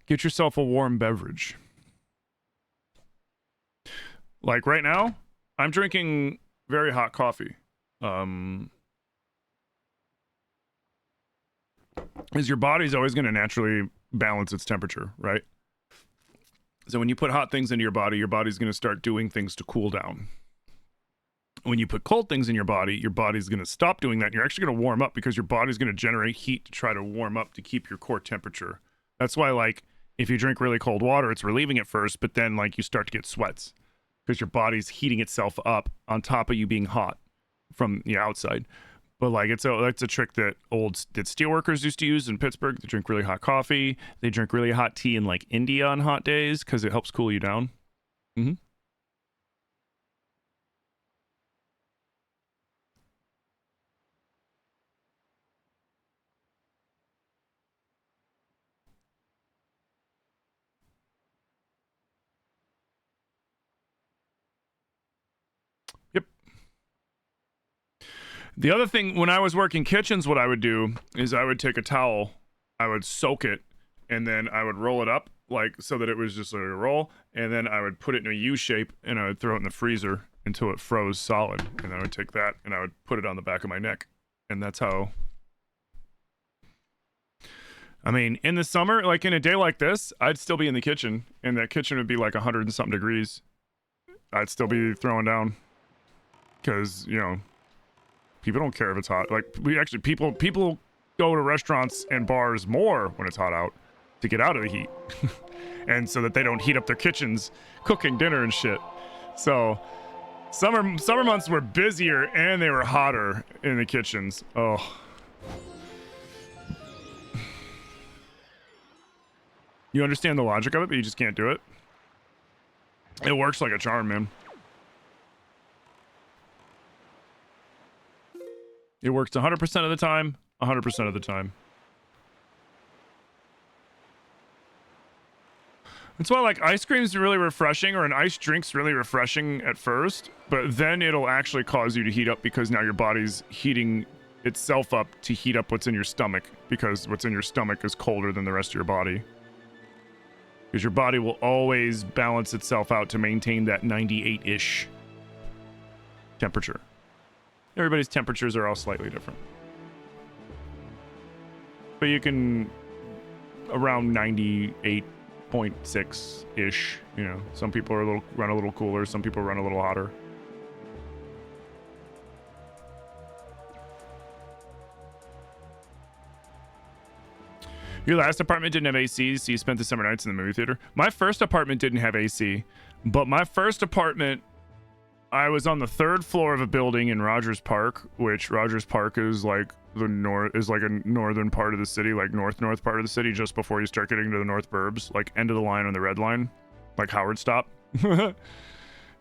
Get yourself a warm beverage. Like right now, I'm drinking very hot coffee. Is your body's always going to naturally balance its temperature, right? So when you put hot things into your body's going to start doing things to cool down. When you put cold things in your body's going to stop doing that. And you're actually going to warm up because your body's going to generate heat to try to warm up to keep your core temperature. That's why, like, if you drink really cold water, it's relieving at first, but then, like, you start to get sweats because your body's heating itself up on top of you being hot from the outside. But like it's a trick that steelworkers used to use in Pittsburgh. They drink really hot coffee. They drink really hot tea in like India on hot days because it helps cool you down. Mm-hmm. Yep. The other thing, when I was working kitchens, what I would do is I would take a towel, I would soak it, and then I would roll it up like so that it was just like a roll, and then I would put it in a U shape and I would throw it in the freezer until it froze solid, and I would take that and I would put it on the back of my neck, and that's how. I mean, in the summer, like in a day like this, I'd still be in the kitchen, and that kitchen would be like 100 and something degrees. I'd still be throwing down because, you know, people don't care if it's hot. Like, people go to restaurants and bars more when it's hot out to get out of the heat. And so that they don't heat up their kitchens cooking dinner and shit. So summer months were busier and they were hotter in the kitchens. Oh. You understand the logic of it, but you just can't do it. It works like a charm, man. It works 100% of the time, 100% of the time. That's why like ice cream's really refreshing, or an ice drink's really refreshing at first, but then it'll actually cause you to heat up because now your body's heating itself up to heat up what's in your stomach, because what's in your stomach is colder than the rest of your body. Because your body will always balance itself out to maintain that 98-ish temperature. Everybody's temperatures are all slightly different. But you can around 98.6-ish, you know. Some people run a little cooler, some people run a little hotter. Your last apartment didn't have AC, so you spent the summer nights in the movie theater. My first apartment didn't have AC, but my first apartment, I was on the 3rd floor of a building in Rogers Park, which Rogers Park is like a northern part of the city, like north part of the city, just before you start getting to the North Burbs, like end of the line on the red line, like Howard Stop.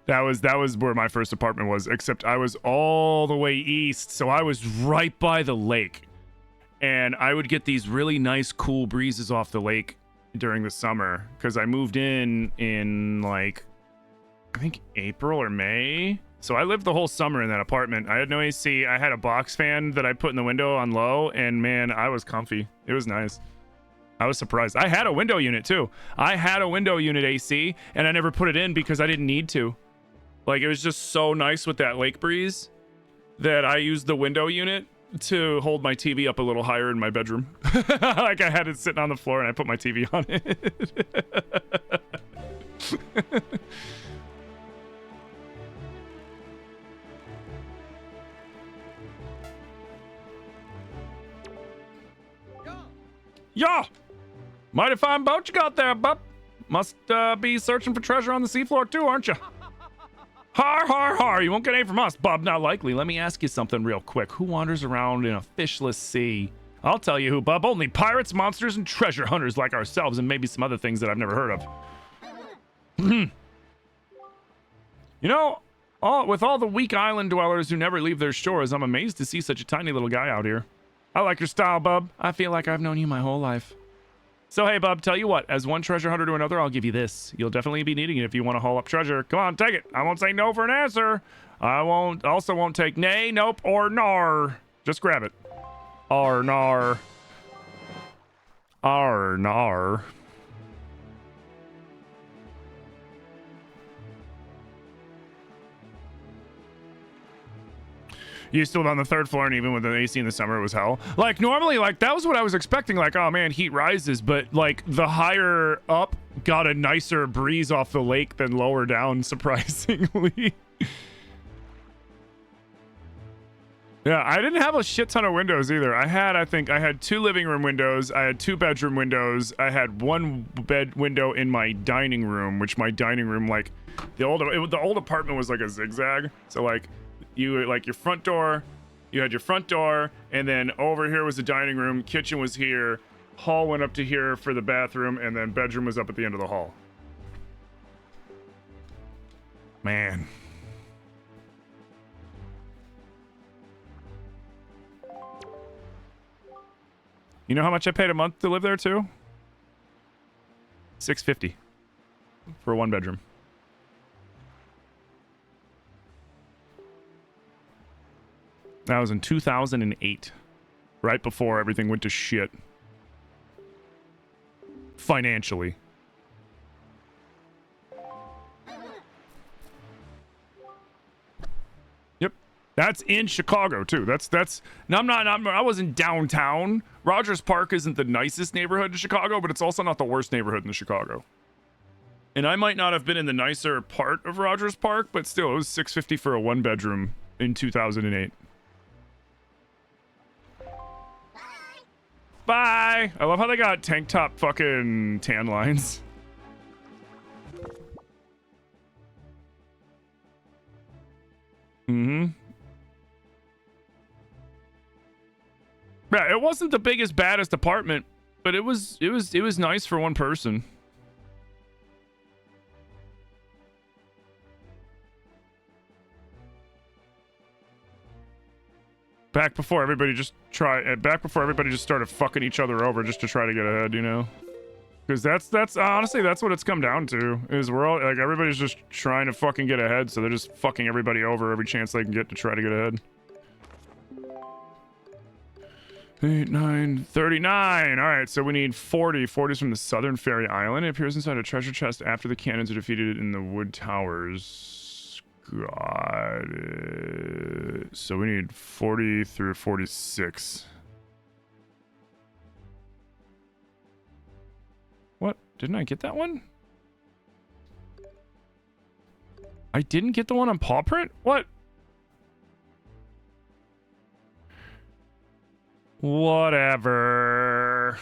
That was where my first apartment was, except I was all the way east, so I was right by the lake. And I would get these really nice cool breezes off the lake during the summer, because I moved in like, I think April or May. So I lived the whole summer in that apartment. I had no AC. I had a box fan that I put in the window on low, and man, I was comfy. It was nice. I was surprised. I had a window unit too. I had a window unit AC, and I never put it in because I didn't need to. Like, it was just so nice with that lake breeze that I used the window unit to hold my TV up a little higher in my bedroom. Like, I had it sitting on the floor and I put my TV on it. Yo! Mighty fine boat you got there, bub. Must be searching for treasure on the seafloor too, aren't you? Har, har, har. You won't get any from us, bub. Not likely. Let me ask you something real quick. Who wanders around in a fishless sea? I'll tell you who, bub. Only pirates, monsters, and treasure hunters like ourselves, and maybe some other things that I've never heard of. You know, with all the weak island dwellers who never leave their shores, I'm amazed to see such a tiny little guy out here. I like your style, bub. I feel like I've known you my whole life. So, hey, bub, tell you what, as one treasure hunter to another, I'll give you this. You'll definitely be needing it if you want to haul up treasure. Come on, take it. I won't say no for an answer. I won't take nay, nope, or nar. Just grab it. Ar, nar. Ar, nar. You used to live on the 3rd floor, and even with an AC in the summer, it was hell. Like, normally, like, that was what I was expecting. Like, oh, man, heat rises. But, like, the higher up got a nicer breeze off the lake than lower down, surprisingly. Yeah, I didn't have a shit ton of windows either. I think I had 2 living room windows. I had 2 bedroom windows. I had 1 bed window in my dining room, which my dining room, like, the old apartment was like a zigzag. So, like, you like your front door, you had your front door, and then over here was the dining room, kitchen was here, hall went up to here for the bathroom, and then bedroom was up at the end of the hall. Man. You know how much I paid a month to live there too? $650 for a 1 bedroom. That was in 2008, right before everything went to shit. Financially. Yep. That's in Chicago too. That's now I wasn't downtown. Rogers Park isn't the nicest neighborhood in Chicago, but it's also not the worst neighborhood in Chicago. And I might not have been in the nicer part of Rogers Park, but still, it was $650 for a 1 bedroom in 2008. Bye! I love how they got tank top fucking tan lines. Mm-hmm. Yeah, it wasn't the biggest, baddest apartment, but it was nice for 1 person. Back before everybody just started fucking each other over just to try to get ahead, you know? Because that's honestly that's what it's come down to. Is we're all like everybody's just trying to fucking get ahead, so they're just fucking everybody over every chance they can get to try to get ahead. 8, 9, 39. All right, so we need 40. 40 is from the Southern Fairy Island. It appears inside a treasure chest after the cannons are defeated in the wood towers. Got it. So we need 40 through 46. What? Didn't I get that one? I didn't get the one on paw print? What? Whatever.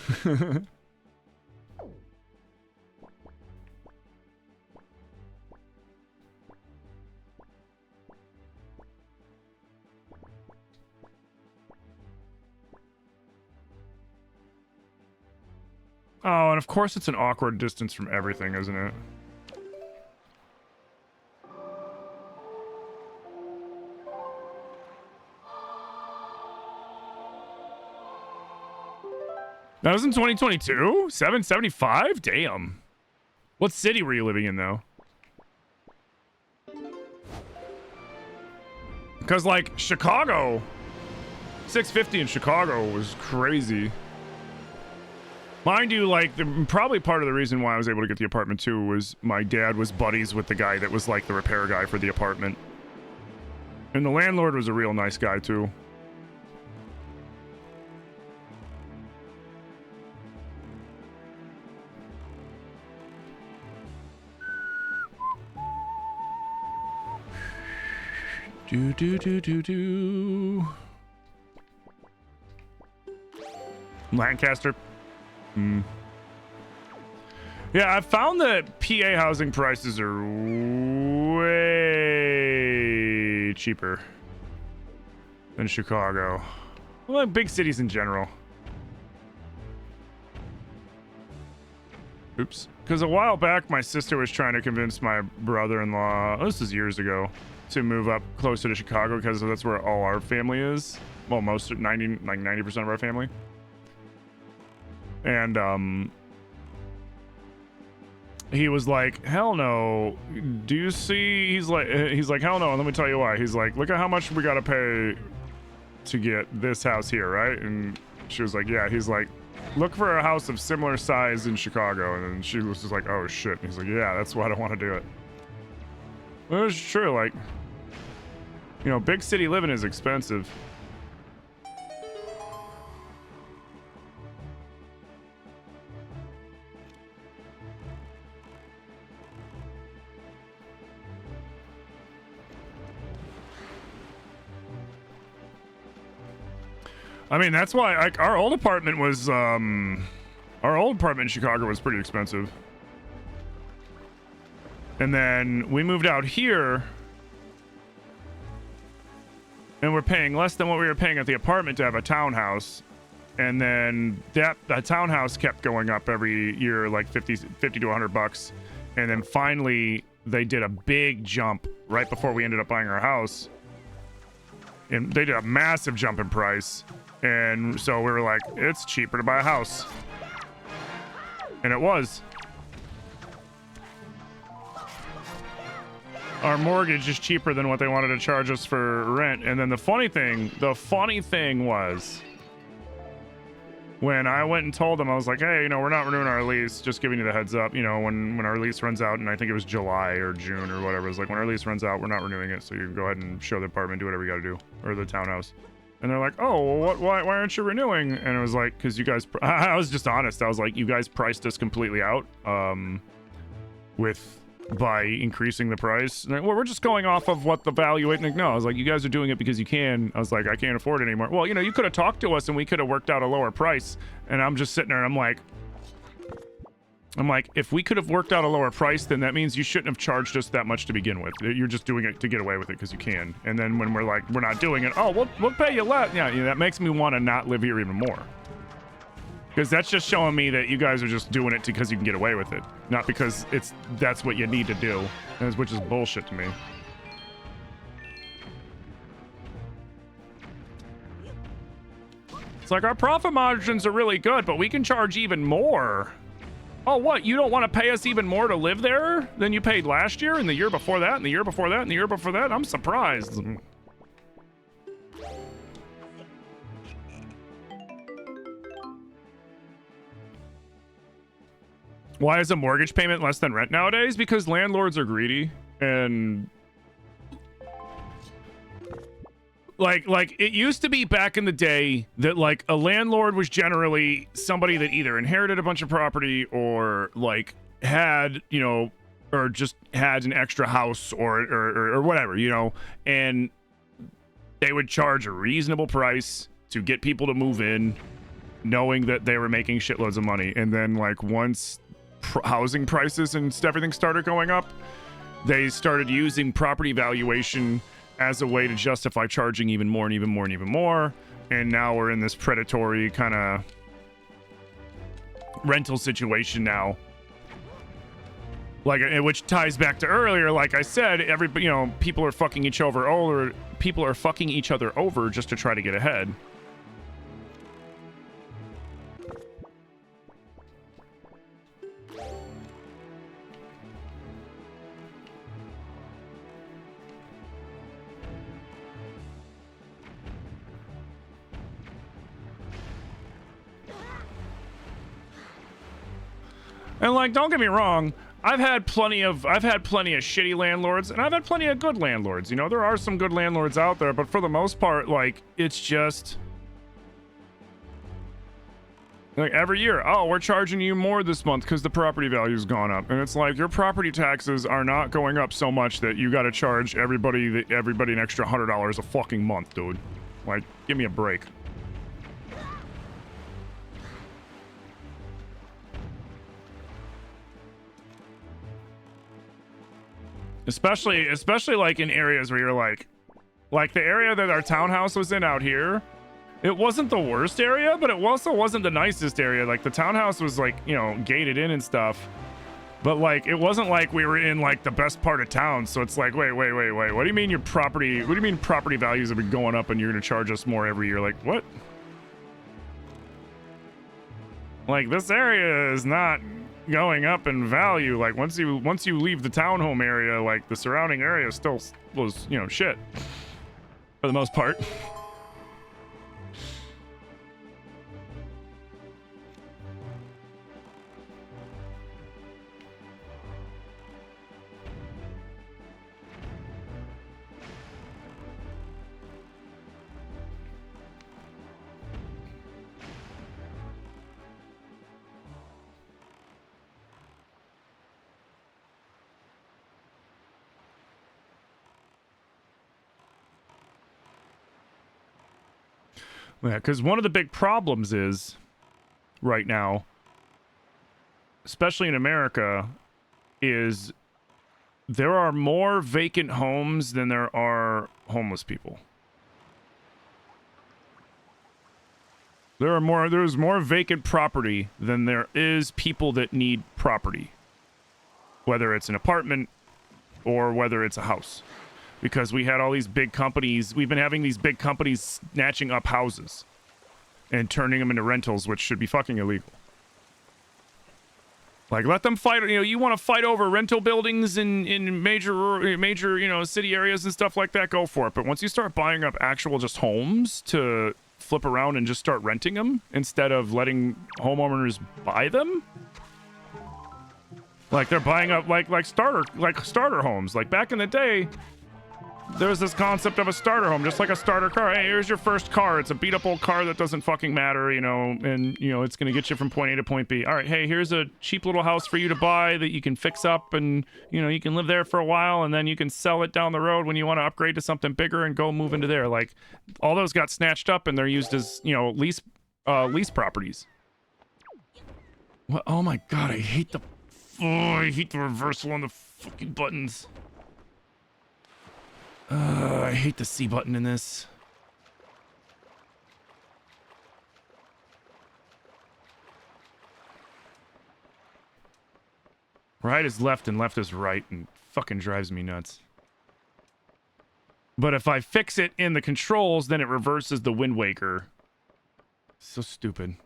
Oh, and of course it's an awkward distance from everything, isn't it? That was in 2022? 775? Damn. What city were you living in, though? Because, like, Chicago, 650 in Chicago was crazy. Mind you, like, probably part of the reason why I was able to get the apartment, too, was my dad was buddies with the guy that was, like, the repair guy for the apartment. And the landlord was a real nice guy, too. Do. Lancaster. Yeah, I found that PA housing prices are way cheaper than Chicago. Well, like big cities in general. Oops. Because a while back, my sister was trying to convince my brother-in-law, this is years ago, to move up closer to Chicago because that's where all our family is. Well, 90% of our family. And he was like, hell no. Do you see? He's like, hell no. And let me tell you why. He's like, look at how much we got to pay to get this house here, right? And she was like, yeah. He's like, look for a house of similar size in Chicago. And then she was just like, oh shit. And he's like, yeah, that's why I don't want to do it. Well, it's true. Like, you know, big city living is expensive. I mean, that's why like our old apartment was in Chicago was pretty expensive. And then we moved out here and we're paying less than what we were paying at the apartment to have a townhouse. And then that townhouse kept going up every year, like 50 to $100. And then finally they did a big jump right before we ended up buying our house. And they did a massive jump in price. And so we were like, it's cheaper to buy a house. And it was. Our mortgage is cheaper than what they wanted to charge us for rent. And then the funny thing was, when I went and told them, I was like, hey, you know, we're not renewing our lease. Just giving you the heads up, you know, when our lease runs out, and I think it was July or June or whatever. It was like, when our lease runs out, we're not renewing it. So you can go ahead and show the apartment, do whatever you got to do, or the townhouse. And they're like, oh, well, why aren't you renewing? And it was like, because you guys, I was just honest. I was like, you guys priced us completely out by increasing the price. And like, well, we're just going off of what the valuation. Like, no, I was like, you guys are doing it because you can. I was like, I can't afford it anymore. Well, you know, you could have talked to us and we could have worked out a lower price. And I'm just sitting there and I'm like, if we could have worked out a lower price, then that means you shouldn't have charged us that much to begin with. You're just doing it to get away with it because you can. And then when we're like, we're not doing it, oh, we'll pay you less. Yeah, that makes me want to not live here even more. Because that's just showing me that you guys are just doing it because you can get away with it. Not because that's what you need to do, which is bullshit to me. It's like, our profit margins are really good, but we can charge even more. Oh, what? You don't want to pay us even more to live there than you paid last year and the year before that and the year before that and the year before that? I'm surprised. Why is a mortgage payment less than rent nowadays? Because landlords are greedy and like it used to be back in the day that like a landlord was generally somebody that either inherited a bunch of property or like had, you know, or just had an extra house or whatever, you know, and they would charge a reasonable price to get people to move in knowing that they were making shitloads of money. And then like once housing prices and everything started going up, they started using property valuation as a way to justify charging even more and even more and even more. And now we're in this predatory kind of rental situation now. Like, which ties back to earlier, like I said, everybody, you know, people are fucking each other over. People are fucking each other over just to try to get ahead. And like, don't get me wrong, I've had plenty of shitty landlords and I've had plenty of good landlords. You know, there are some good landlords out there, but for the most part, like, it's just like every year, oh, we're charging you more this month because the property value's gone up. And it's like, your property taxes are not going up so much that you got to charge everybody an extra $100 a fucking month, dude. Like, give me a break. Especially like in areas where you're like the area that our townhouse was in out here, it wasn't the worst area, but it also wasn't the nicest area. Like the townhouse was like, you know, gated in and stuff, but like it wasn't like we were in like the best part of town. So it's like, wait, what do you mean your property, what do you mean property values have been going up and you're gonna charge us more every year? Like, what? Like, this area is not going up in value. Like, once you leave the townhome area, like the surrounding area still was, you know, shit for the most part. Yeah, because one of the big problems is, right now, especially in America, is there are more vacant homes than there are homeless people. There's more vacant property than there is people that need property. Whether it's an apartment or whether it's a house. Because we had all these big companies, we've been having these big companies snatching up houses and turning them into rentals, which should be fucking illegal. Like, let them fight, you know, you want to fight over rental buildings in major, you know, city areas and stuff like that, go for it. But once you start buying up actual just homes to flip around and just start renting them instead of letting homeowners buy them, like they're buying up like starter homes. Like back in the day, there's this concept of a starter home, just like a starter car. Hey, here's your first car. It's a beat up old car that doesn't fucking matter, you know, and, you know, it's going to get you from point A to point B. All right, hey, here's a cheap little house for you to buy that you can fix up and, you know, you can live there for a while and then you can sell it down the road when you want to upgrade to something bigger and go move into there. Like, all those got snatched up and they're used as, you know, lease properties. What? Oh my God, I hate the reversal on the fucking buttons. I hate the C button in this. Right is left and left is right, and fucking drives me nuts. But if I fix it in the controls, then it reverses the Wind Waker. So stupid.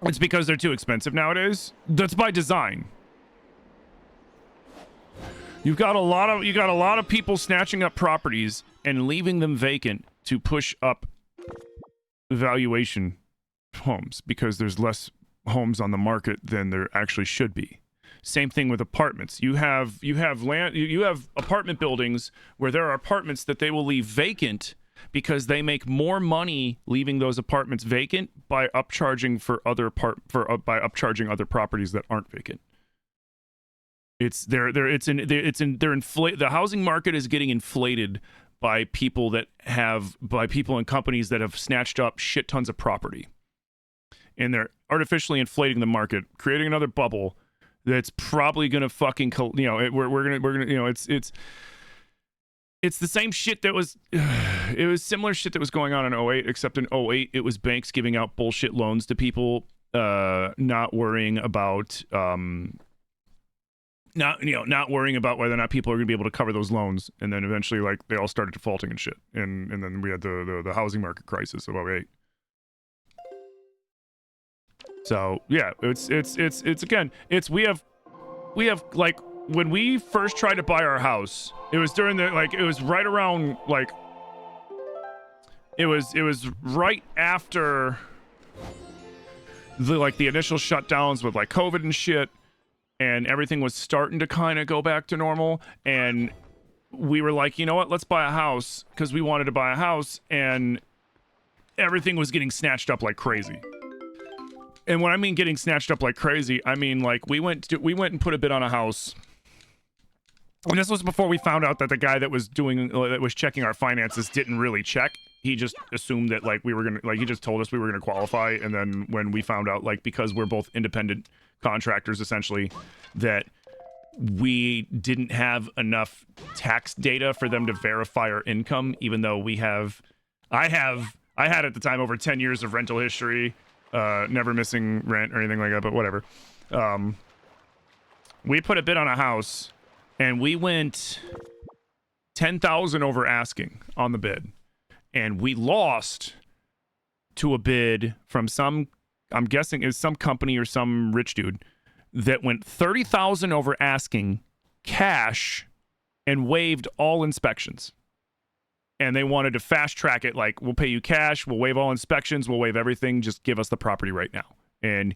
It's because they're too expensive nowadays. That's by design. You got a lot of people snatching up properties and leaving them vacant to push up valuation homes because there's less homes on the market than there actually should be. Same thing with apartments. You have apartment buildings where there are apartments that they will leave vacant because they make more money leaving those apartments vacant by upcharging upcharging other properties that aren't vacant. The housing market is getting inflated by people and companies that have snatched up shit tons of property, and they're artificially inflating the market, creating another bubble that's probably gonna fucking we're gonna it's the same shit that was it was similar shit that was going on in 08, except in 08 it was banks giving out bullshit loans to people, not worrying about not worrying about whether or not people are going to be able to cover those loans, and then eventually like they all started defaulting and shit, and then we had the housing market crisis of 08. So yeah, we have like, when we first tried to buy our house, it was during it was right around it was right after the initial shutdowns with like COVID and shit, and everything was starting to kind of go back to normal, and we were like, you know what, let's buy a house, because we wanted to buy a house, and everything was getting snatched up like crazy. And when I mean getting snatched up like crazy, I mean like we went and put a bid on a house. And this was before we found out that the guy that was checking our finances didn't really check. He just assumed that like we were gonna, like, he just told us we were gonna qualify. And then when we found out, like, because we're both independent contractors essentially, that we didn't have enough tax data for them to verify our income, even though I had at the time over 10 years of rental history, never missing rent or anything like that, but whatever. We put a bid on a house, and we went 10,000 over asking on the bid, and we lost to a bid from some, I'm guessing is some company or some rich dude that went 30,000 over asking cash and waived all inspections. And they wanted to fast track it, like, we'll pay you cash, we'll waive all inspections, we'll waive everything, just give us the property right now. And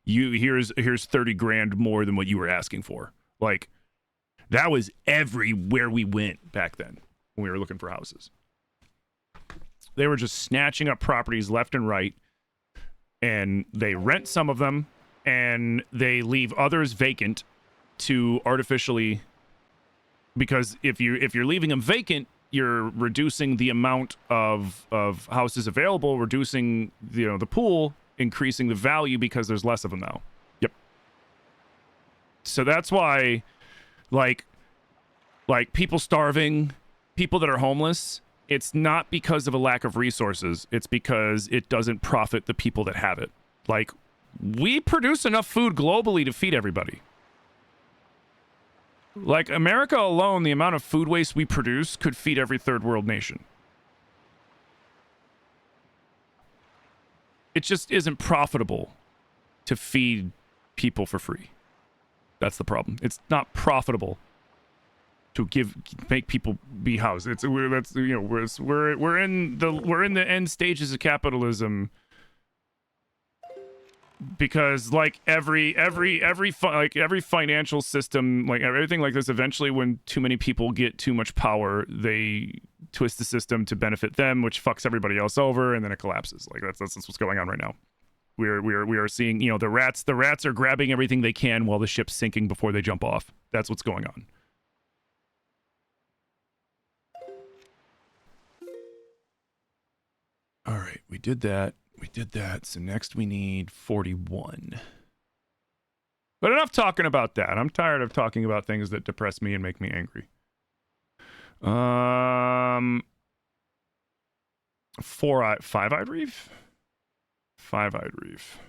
here's 30 grand more than what you were asking for. Like, that was everywhere we went back then when we were looking for houses. They were just snatching up properties left and right, and they rent some of them, and they leave others vacant to artificially, because if you're leaving them vacant, you're reducing the amount of houses available, reducing the pool, increasing the value because there's less of them now. Yep. So that's why, like people starving, people that are homeless, it's not because of a lack of resources. It's because it doesn't profit the people that have it. Like, we produce enough food globally to feed everybody. Like, America alone, the amount of food waste we produce could feed every third world nation. It just isn't profitable to feed people for free. That's the problem. It's not profitable to make people be housed. We're in the end stages of capitalism, because like every financial system, like everything like this, eventually when too many people get too much power, they twist the system to benefit them, which fucks everybody else over, and then it collapses. Like that's what's going on right now. We are seeing, the rats are grabbing everything they can while the ship's sinking before they jump off. That's what's going on. All right, we did that. So next we need 41. But enough talking about that. I'm tired of talking about things that depress me and make me angry. Five-eyed reef? Five-eyed reef.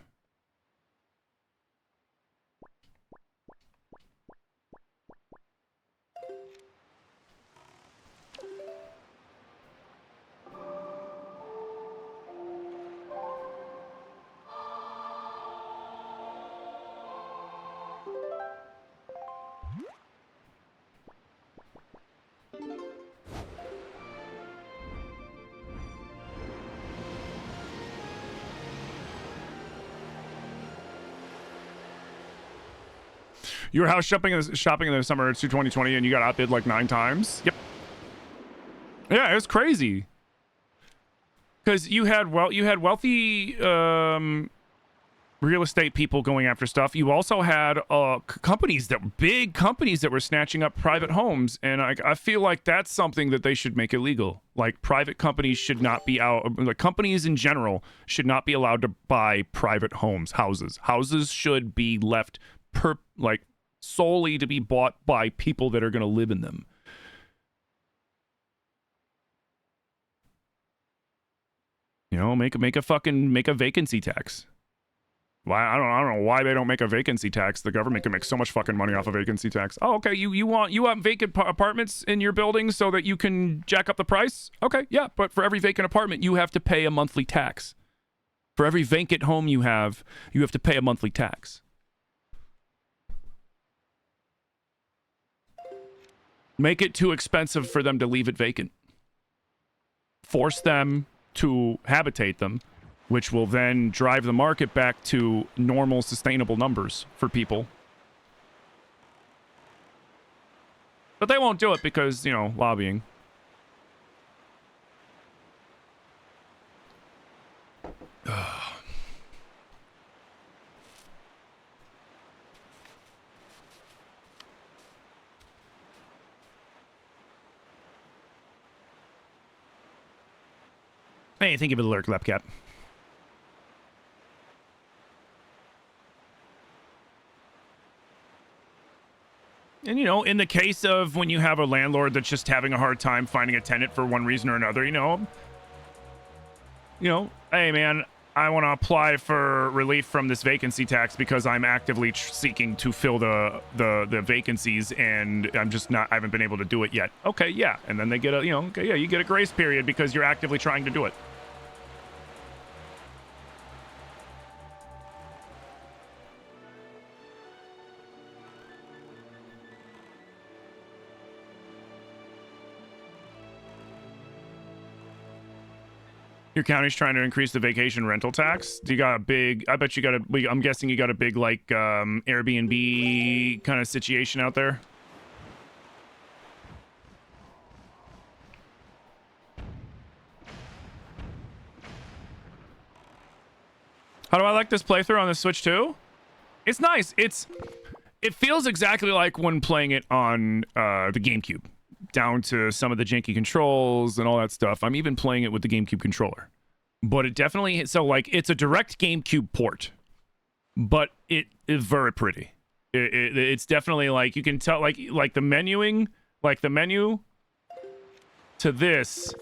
You were house shopping in the summer of 2020 and you got outbid like 9 times. Yep. Yeah, it was crazy. Because you had wealthy real estate people going after stuff. You also had big companies that were snatching up private homes, and I feel like that's something that they should make illegal. Like, private companies should not be like, companies in general should not be allowed to buy private houses. Houses should be left solely to be bought by people that are going to live in them. You know, make a vacancy tax. Why I don't know why they don't make a vacancy tax. The government can make so much fucking money off a vacancy tax. Oh, okay. You want vacant apartments in your building so that you can jack up the price? Okay, yeah. But for every vacant apartment, you have to pay a monthly tax. For every vacant home you have to pay a monthly tax. Make it too expensive for them to leave it vacant. Force them to habitate them, which will then drive the market back to normal, sustainable numbers for people. But they won't do it because, you know, lobbying. Hey, thank you for the lurk, Lepcap. And, you know, in the case of when you have a landlord that's just having a hard time finding a tenant for one reason or another, you know, hey, man, I want to apply for relief from this vacancy tax because I'm actively seeking to fill the vacancies, and I haven't been able to do it yet. Okay, yeah. And then they get you get a grace period because you're actively trying to do it. Your county's trying to increase the vacation rental tax. Do you got a big? I bet you got a. I'm guessing you got a big like Airbnb kind of situation out there. How do I like this playthrough on the Switch 2? It's nice. It feels exactly like when playing it on the GameCube. Down to some of the janky controls and all that stuff. I'm even playing it with the GameCube controller. But it definitely... it's a direct GameCube port. But it is very pretty. It's definitely, like, you can tell, like the menuing... Like, the menu to this...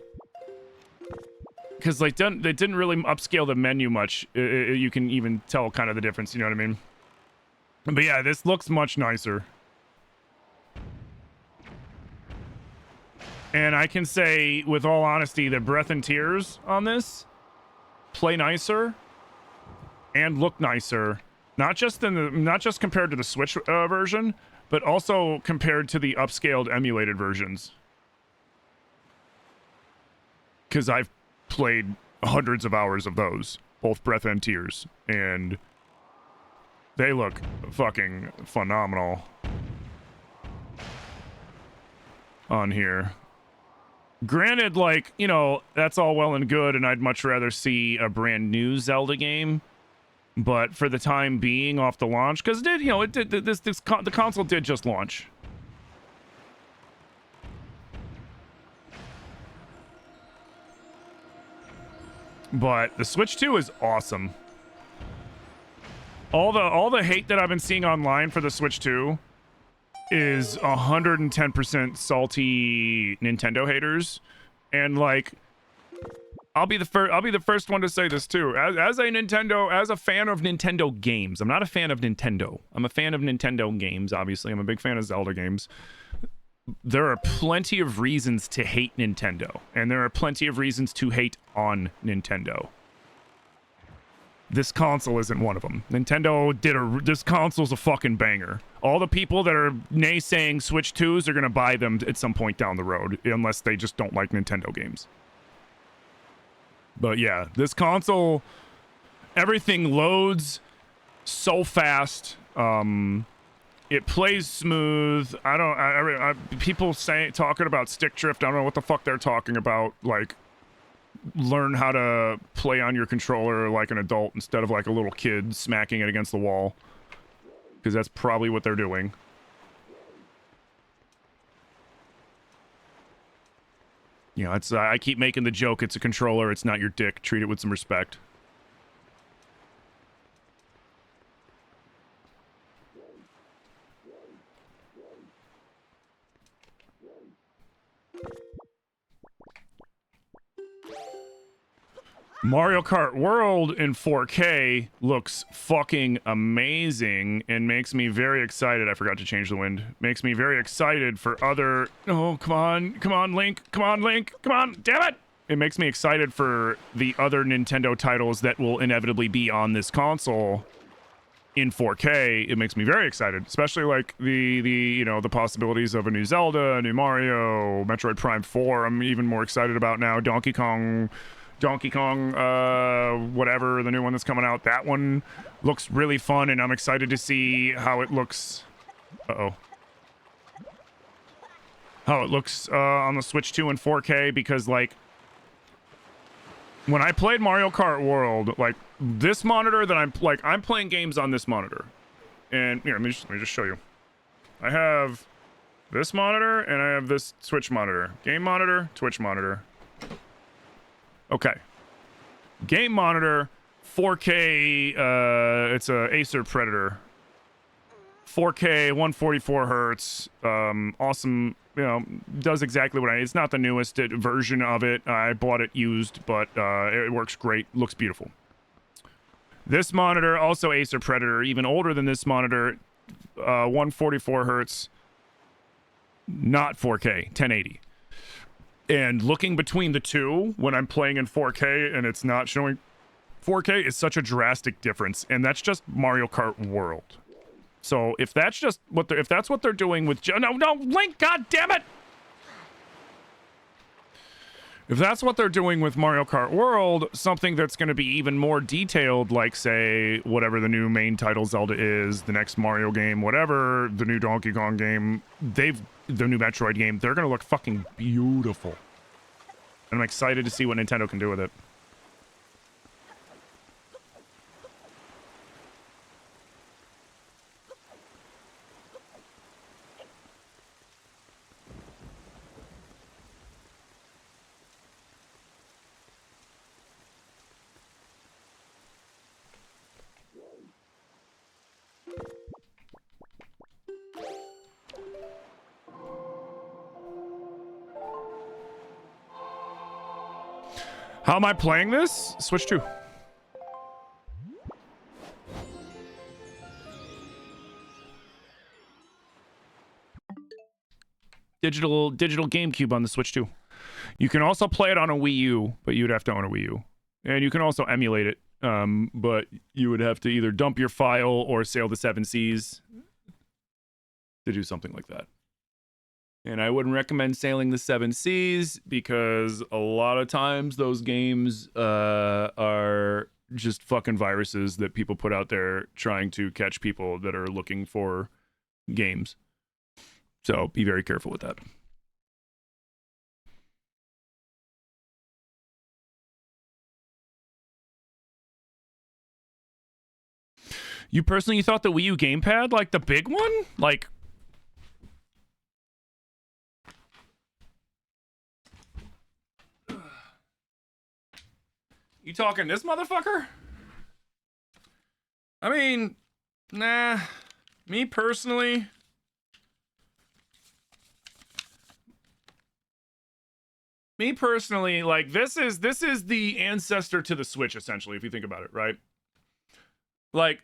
Because, like, they didn't really upscale the menu much. You can even tell kind of the difference, you know what I mean? But yeah, this looks much nicer. And I can say, with all honesty, that Breath and Tears on this play nicer and look nicer. Not just compared to the Switch version, but also compared to the upscaled emulated versions. Because I've played hundreds of hours of those, both Breath and Tears, and they look fucking phenomenal on here. Granted, like, you know, that's all well and good, and I'd much rather see a brand new Zelda game. But for the time being, off the launch, because the console did just launch. But the Switch 2 is awesome. All the hate that I've been seeing online for the Switch 2 is 110% salty Nintendo haters, and like, I'll be the first one to say this too. As a fan of Nintendo games, I'm not a fan of Nintendo. I'm a fan of Nintendo games. Obviously, I'm a big fan of Zelda games. There are plenty of reasons to hate Nintendo, and there are plenty of reasons to hate on Nintendo. This console isn't one of them. This console's a fucking banger. All the people that are naysaying Switch 2s are going to buy them at some point down the road, unless they just don't like Nintendo games. But yeah, this console, everything loads so fast. It plays smooth. People talking about stick drift. I don't know what the fuck they're talking about. Like, learn how to play on your controller like an adult instead of like a little kid smacking it against the wall. Because that's probably what they're doing. You know, it's I keep making the joke. It's a controller. It's not your dick. Treat it with some respect. Mario Kart World in 4K looks fucking amazing and makes me very excited. I forgot to change the wind. Makes me very excited for other... Oh, come on, Link. Come on, Link. Come on, damn it! It makes me excited for the other Nintendo titles that will inevitably be on this console in 4K. It makes me very excited, especially like the possibilities of a new Zelda, a new Mario, Metroid Prime 4. I'm even more excited about now. Donkey Kong, whatever, the new one that's coming out. That one looks really fun, and I'm excited to see how it looks. How it looks on the Switch 2 in 4K, because like when I played Mario Kart World, like this monitor that I'm playing games on this monitor, and here, let me just show you. I have this monitor and I have this Switch monitor, game monitor, Twitch monitor. Okay. Game monitor, 4K, it's a Acer Predator. 4K, 144 hertz, awesome, you know, does exactly what it's not the newest version of it. I bought it used, but it works great, looks beautiful. This monitor, also Acer Predator, even older than this monitor, 144 hertz, not 4K, 1080. And looking between the two, when I'm playing in 4K and it's not showing 4K, is such a drastic difference. And that's just Mario Kart World. So if that's just what if that's what they're doing with no, Link, god damn it! If that's what they're doing with Mario Kart World, something that's going to be even more detailed, like say whatever the new main title Zelda is, the next Mario game, whatever, the new Donkey Kong game, the new Metroid game, they're going to look fucking beautiful. And I'm excited to see what Nintendo can do with it. How am I playing this? Switch 2. Digital GameCube on the Switch 2. You can also play it on a Wii U, but you'd have to own a Wii U. And you can also emulate it, but you would have to either dump your file or sail the 7 seas to do something like that. And I wouldn't recommend sailing the 7 seas because a lot of times those games are just fucking viruses that people put out there trying to catch people that are looking for games. So be very careful with that. You personally thought the Wii U gamepad, like the big one? Like... You talking this motherfucker? I mean, nah. Me personally... like, this is the ancestor to the Switch, essentially, if you think about it, right? Like,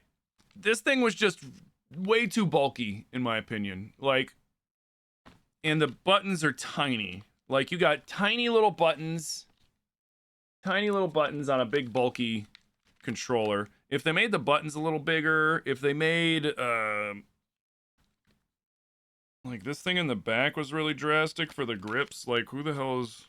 this thing was just way too bulky, in my opinion. Like, and the buttons are tiny. Like, you got tiny little buttons on a big, bulky controller. If they made the buttons a little bigger, if they made, like, this thing in the back was really drastic for the grips. Like, who the hell is...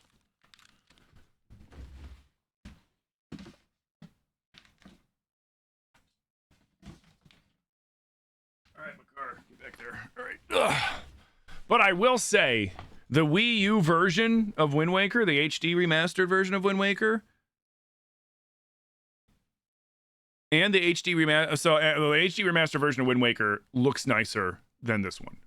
Alright, Makar, get back there. there. All right. Ugh. But I will say, the Wii U version of Wind Waker, the HD remastered version of Wind Waker, and the HD remastered version of Wind Waker looks nicer than this one.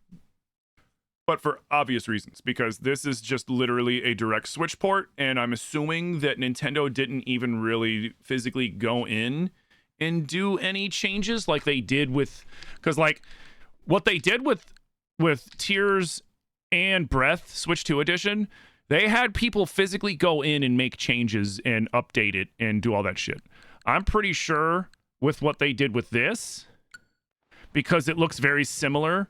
But for obvious reasons, because this is just literally a direct Switch port, and I'm assuming that Nintendo didn't even really physically go in and do any changes like they did with, because like what they did with Tears and Breath Switch 2 edition, they had people physically go in and make changes and update it and do all that shit. I'm pretty sure with what they did with this, because it looks very similar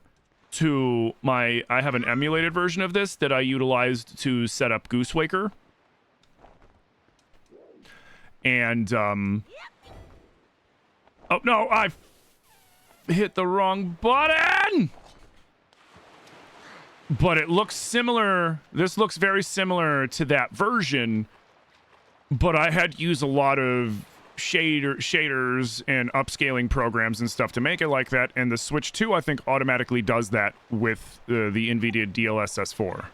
to I have an emulated version of this that I utilized to set up Goose Waker. And, oh no, I hit the wrong button! But it looks similar. This looks very similar to that version, but I had to use a lot of shaders and upscaling programs and stuff to make it like that, and the Switch 2 I think automatically does that with the NVIDIA DLSS 4.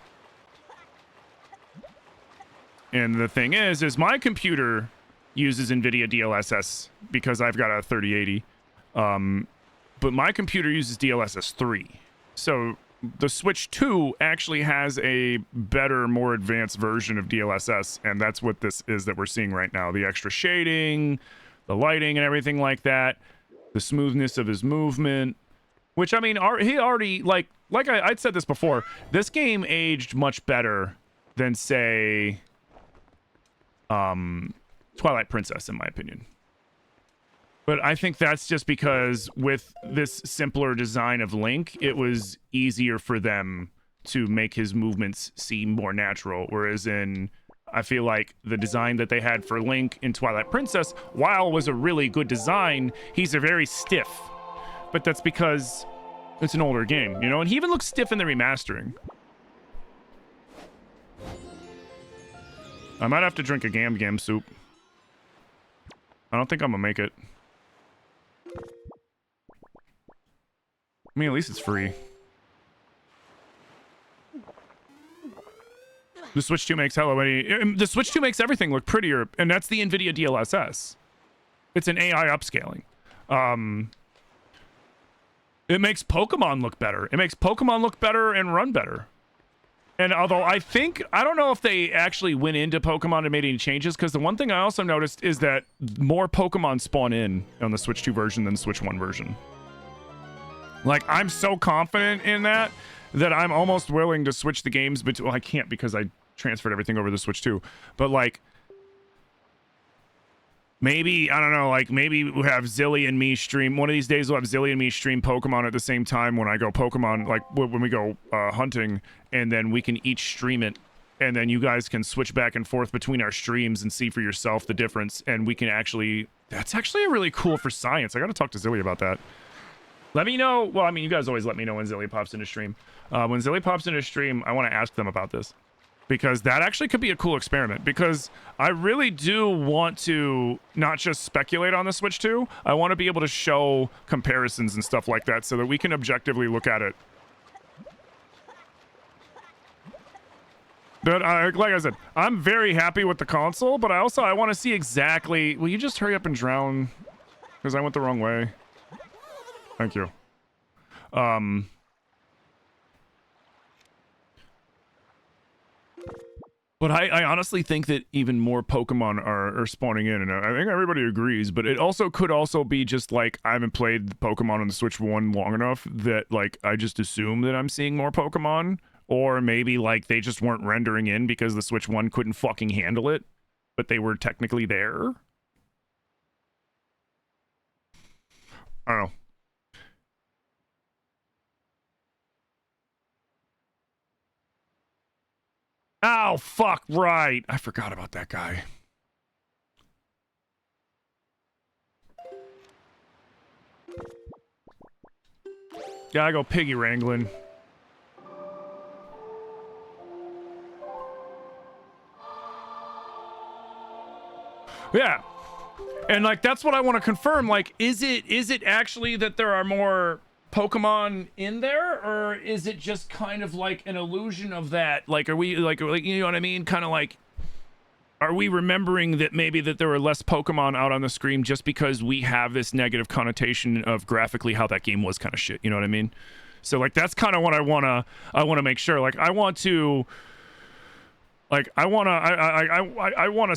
And the thing is my computer uses NVIDIA DLSS because I've got a 3080, but my computer uses DLSS 3. So the Switch 2 actually has a better, more advanced version of DLSS, and that's what this is that we're seeing right now. The extra shading, the lighting and everything like that, the smoothness of his movement, which, I mean, he already, like I'd said this before, this game aged much better than, say, Twilight Princess, in my opinion. But I think that's just because with this simpler design of Link, it was easier for them to make his movements seem more natural. Whereas I feel like the design that they had for Link in Twilight Princess, while was a really good design, he's a very stiff. But that's because it's an older game, you know? And he even looks stiff in the remastering. I might have to drink a Gam soup. I don't think I'm gonna make it. I mean, at least it's free. The Switch 2 makes the Switch 2 makes everything look prettier, and that's the NVIDIA DLSS. It's an AI upscaling. It makes Pokemon look better. It makes Pokemon look better and run better. And although I don't know if they actually went into Pokemon and made any changes, because the one thing I also noticed is that more Pokemon spawn in on the Switch 2 version than the Switch 1 version. Like, I'm so confident in that I'm almost willing to switch the games between... Well, I can't because I transferred everything over to the Switch 2. But, like, maybe, I don't know, like, maybe we'll have Zilly and me stream... One of these days we'll have Zilly and me stream Pokemon at the same time when I go Pokemon, like, when we go hunting, and then we can each stream it. And then you guys can switch back and forth between our streams and see for yourself the difference. And we can actually... That's actually really cool for science. I gotta talk to Zilly about that. Let me know. Well, I mean, you guys always let me know when Zilly pops into stream. When Zilly pops into stream, I want to ask them about this, because that actually could be a cool experiment, because I really do want to not just speculate on the Switch 2. I want to be able to show comparisons and stuff like that so that we can objectively look at it. But like I said, I'm very happy with the console, but I want to see exactly... Will you just hurry up and drown? Because I went the wrong way. Thank you. But I honestly think that even more Pokemon are spawning in, and I think everybody agrees, but it also could also be just like I haven't played Pokemon on the Switch 1 long enough that, like, I just assume that I'm seeing more Pokemon, or maybe, like, they just weren't rendering in because the Switch 1 couldn't fucking handle it, but they were technically there. I don't know. Oh, fuck, right. I forgot about that guy. Gotta go piggy wrangling. Yeah. And, like, that's what I want to confirm. Like, is it actually that there are more Pokemon in there, or is it just kind of like an illusion of that? Like, are we like you know what I mean? Kind of like, are we remembering that maybe that there were less Pokemon out on the screen just because we have this negative connotation of graphically how that game was kind of shit? You know what I mean? So like that's kind of what I wanna make sure. Like I want to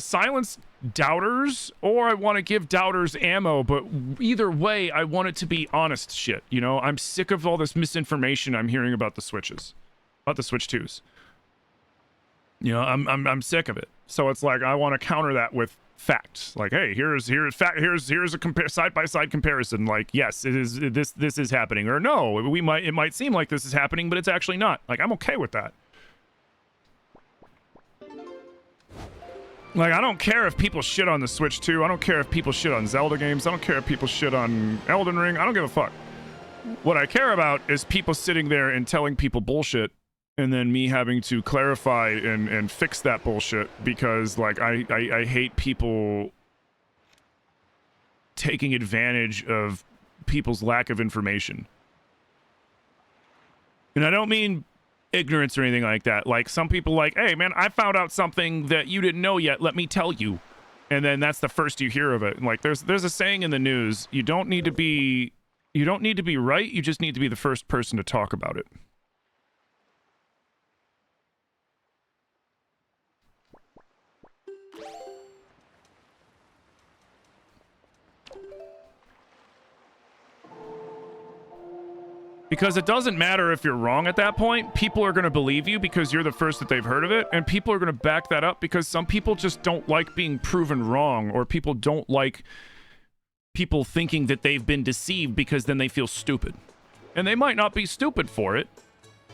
silence doubters, or I want to give doubters ammo, but either way I want it to be honest shit. You know, I'm sick of all this misinformation I'm hearing about the Switches, about the Switch 2s. You know, I'm sick of it. So it's like I want to counter that with facts. Like, hey, here's a side-by-side comparison. Like, yes, it is this is happening, or no, it might seem like this is happening, but it's actually not. Like, I'm okay with that. Like, I don't care if people shit on the Switch 2. I don't care if people shit on Zelda games. I don't care if people shit on Elden Ring. I don't give a fuck. What I care about is people sitting there and telling people bullshit, and then me having to clarify and fix that bullshit, because, like, I hate people taking advantage of people's lack of information. And I don't mean ignorance or anything like that. Like, some people like, hey man, I found out something that you didn't know yet, let me tell you. And then that's the first you hear of it. And like, there's a saying in the news, you don't need to be right, you just need to be the first person to talk about it. Because it doesn't matter if you're wrong at that point. People are going to believe you because you're the first that they've heard of it. And people are going to back that up because some people just don't like being proven wrong, or people don't like people thinking that they've been deceived, because then they feel stupid. And they might not be stupid for it.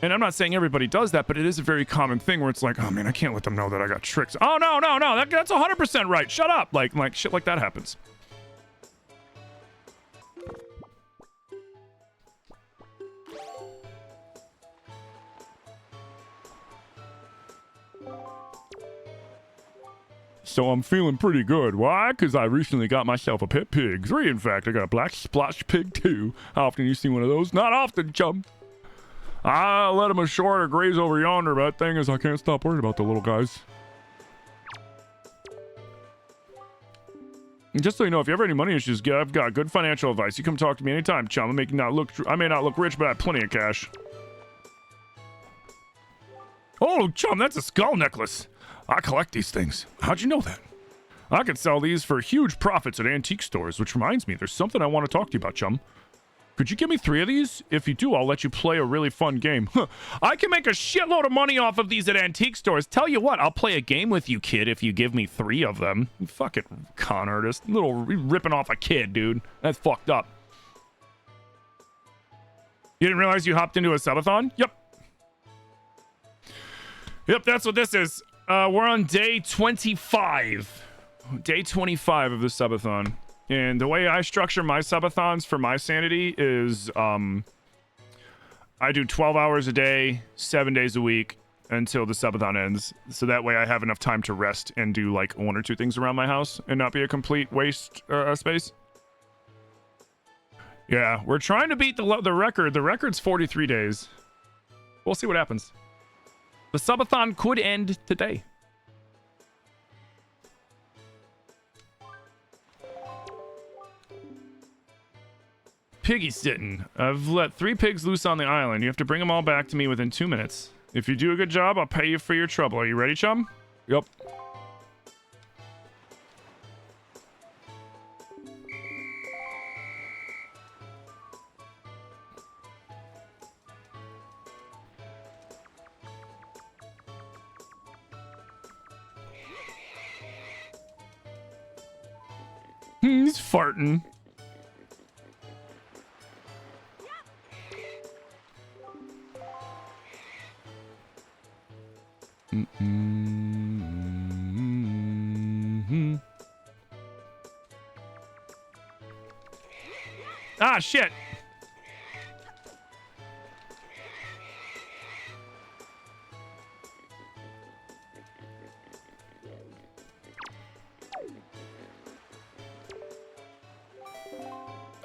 And I'm not saying everybody does that, but it is a very common thing where it's like, oh man, I can't let them know that I got tricked. Oh, no, that's 100% right. Shut up. Like shit like that happens. So I'm feeling pretty good. Why? Because I recently got myself a pet pig. 3, in fact. I got a black splotched pig, too. How often you see one of those? Not often, chum. I let him ashore to graze over yonder, but that thing is I can't stop worrying about the little guys. And just so you know, if you ever have any money issues, I've got good financial advice. You come talk to me anytime, chum. I may not look rich, but I have plenty of cash. Oh, chum, that's a skull necklace. I collect these things. How'd you know that? I could sell these for huge profits at antique stores, which reminds me, there's something I want to talk to you about, chum. Could you give me 3 of these? If you do, I'll let you play a really fun game. I can make a shitload of money off of these at antique stores. Tell you what, I'll play a game with you, kid, if you give me 3 of them. You fucking con artist. Little ripping off a kid, dude. That's fucked up. You didn't realize you hopped into a subathon? Yep. Yep, that's what this is. We're on day 25. Day 25 of the subathon. And the way I structure my subathons for my sanity is, I do 12 hours a day, 7 days a week until the subathon ends. So that way I have enough time to rest and do like 1 or 2 things around my house and not be a complete waste space. Yeah, we're trying to beat the record. The record's 43 days. We'll see what happens. The subathon could end today. Piggy sitting. I've let 3 pigs loose on the island. You have to bring them all back to me within 2 minutes. If you do a good job, I'll pay you for your trouble. Are you ready, chum? Yep. He's farting. Ah, shit.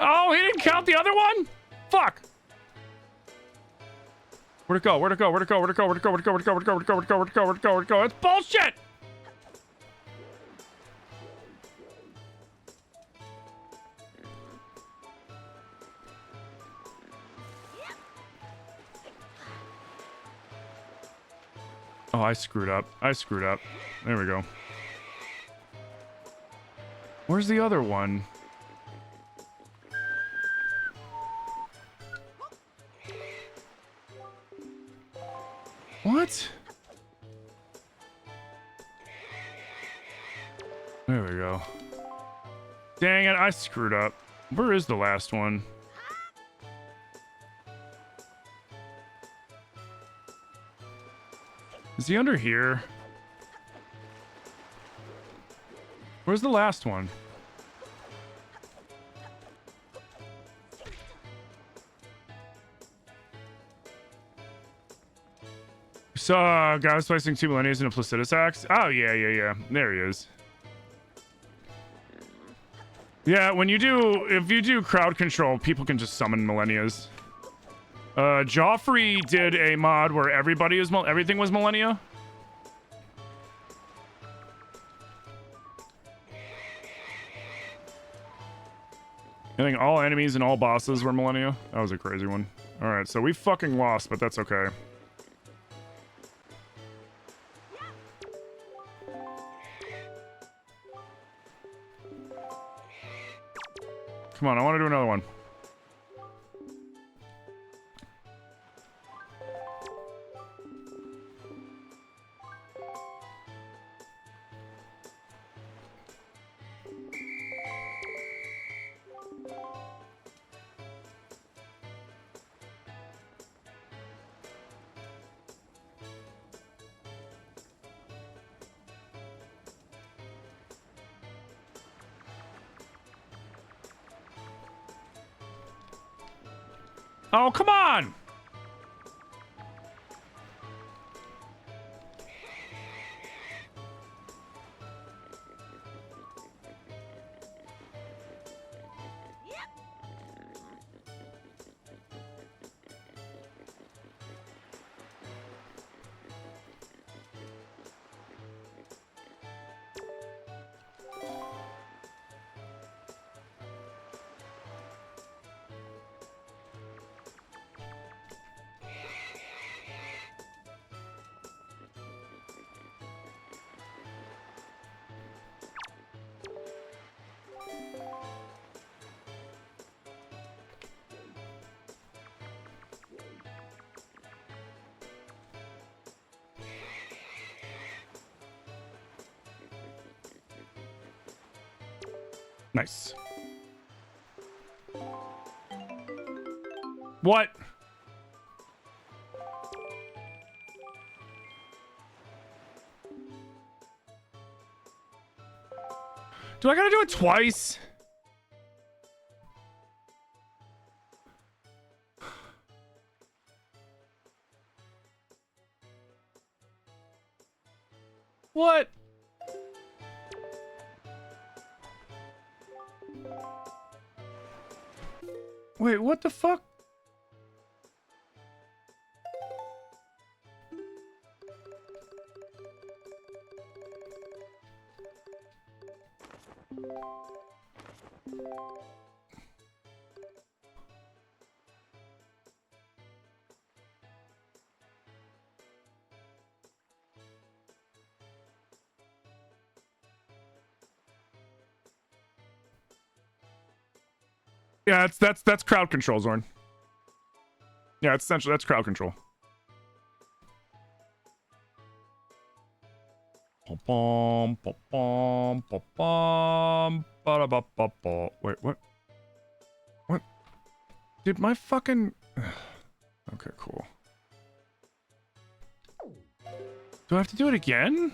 Oh, he didn't count the other one? Fuck. Where'd it go? Where'd it go? Where'd it go? Where'd it go? Where'd it go? Where'd it go? Where'd it go? Where'd it go? Where'd it go? Where'd it go? Where'd it go? Where'd it go? Where'd it go? It's bullshit! Oh, I screwed up. I screwed up. There we go. Where's the other one? What? There we go. Dang it, I screwed up. Where is the last one? Is he under here? Where's the last one? So, guy was placing 2 millennials in a Placidus axe. Oh, yeah. There he is. Yeah, when you do, if you do crowd control, people can just summon millennials. Joffrey did a mod where everything was millennia. I think all enemies and all bosses were millennia. That was a crazy one. All right, so we fucking lost, but that's okay. Come on, I want to do another one. Oh, come on! Nice. What? Do I gotta do it twice? What? Wait, what the fuck? Yeah, that's crowd control, Zorn. Yeah, it's essentially that's crowd control. Wait, what? What? Did my fucking... Okay, cool. Do I have to do it again?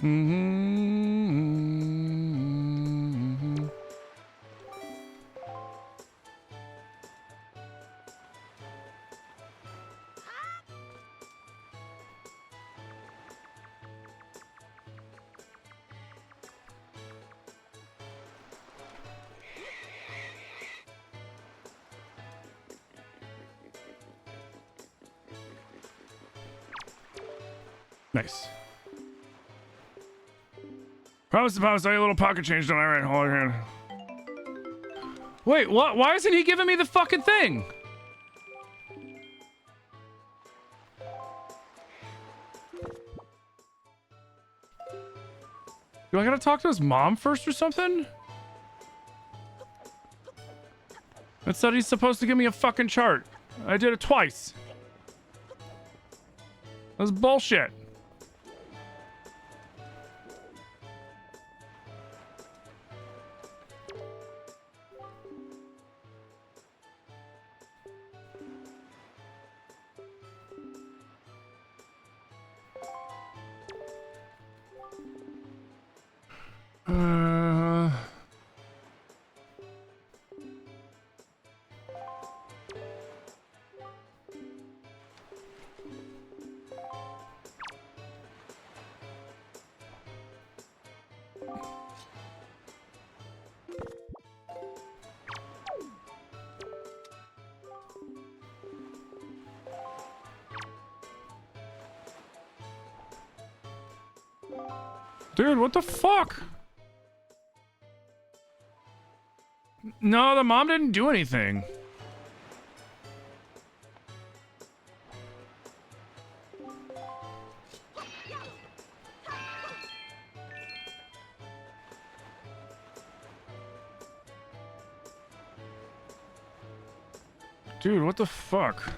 Mm-hmm. Nice. Promise to promise, I get a little pocket change, don't I? Right, hold your hand. Wait, what? Why isn't he giving me the fucking thing? Do I gotta talk to his mom first or something? It said he's supposed to give me a fucking chart. I did it twice. That's bullshit. Dude, what the fuck? No, the mom didn't do anything. Dude, what the fuck?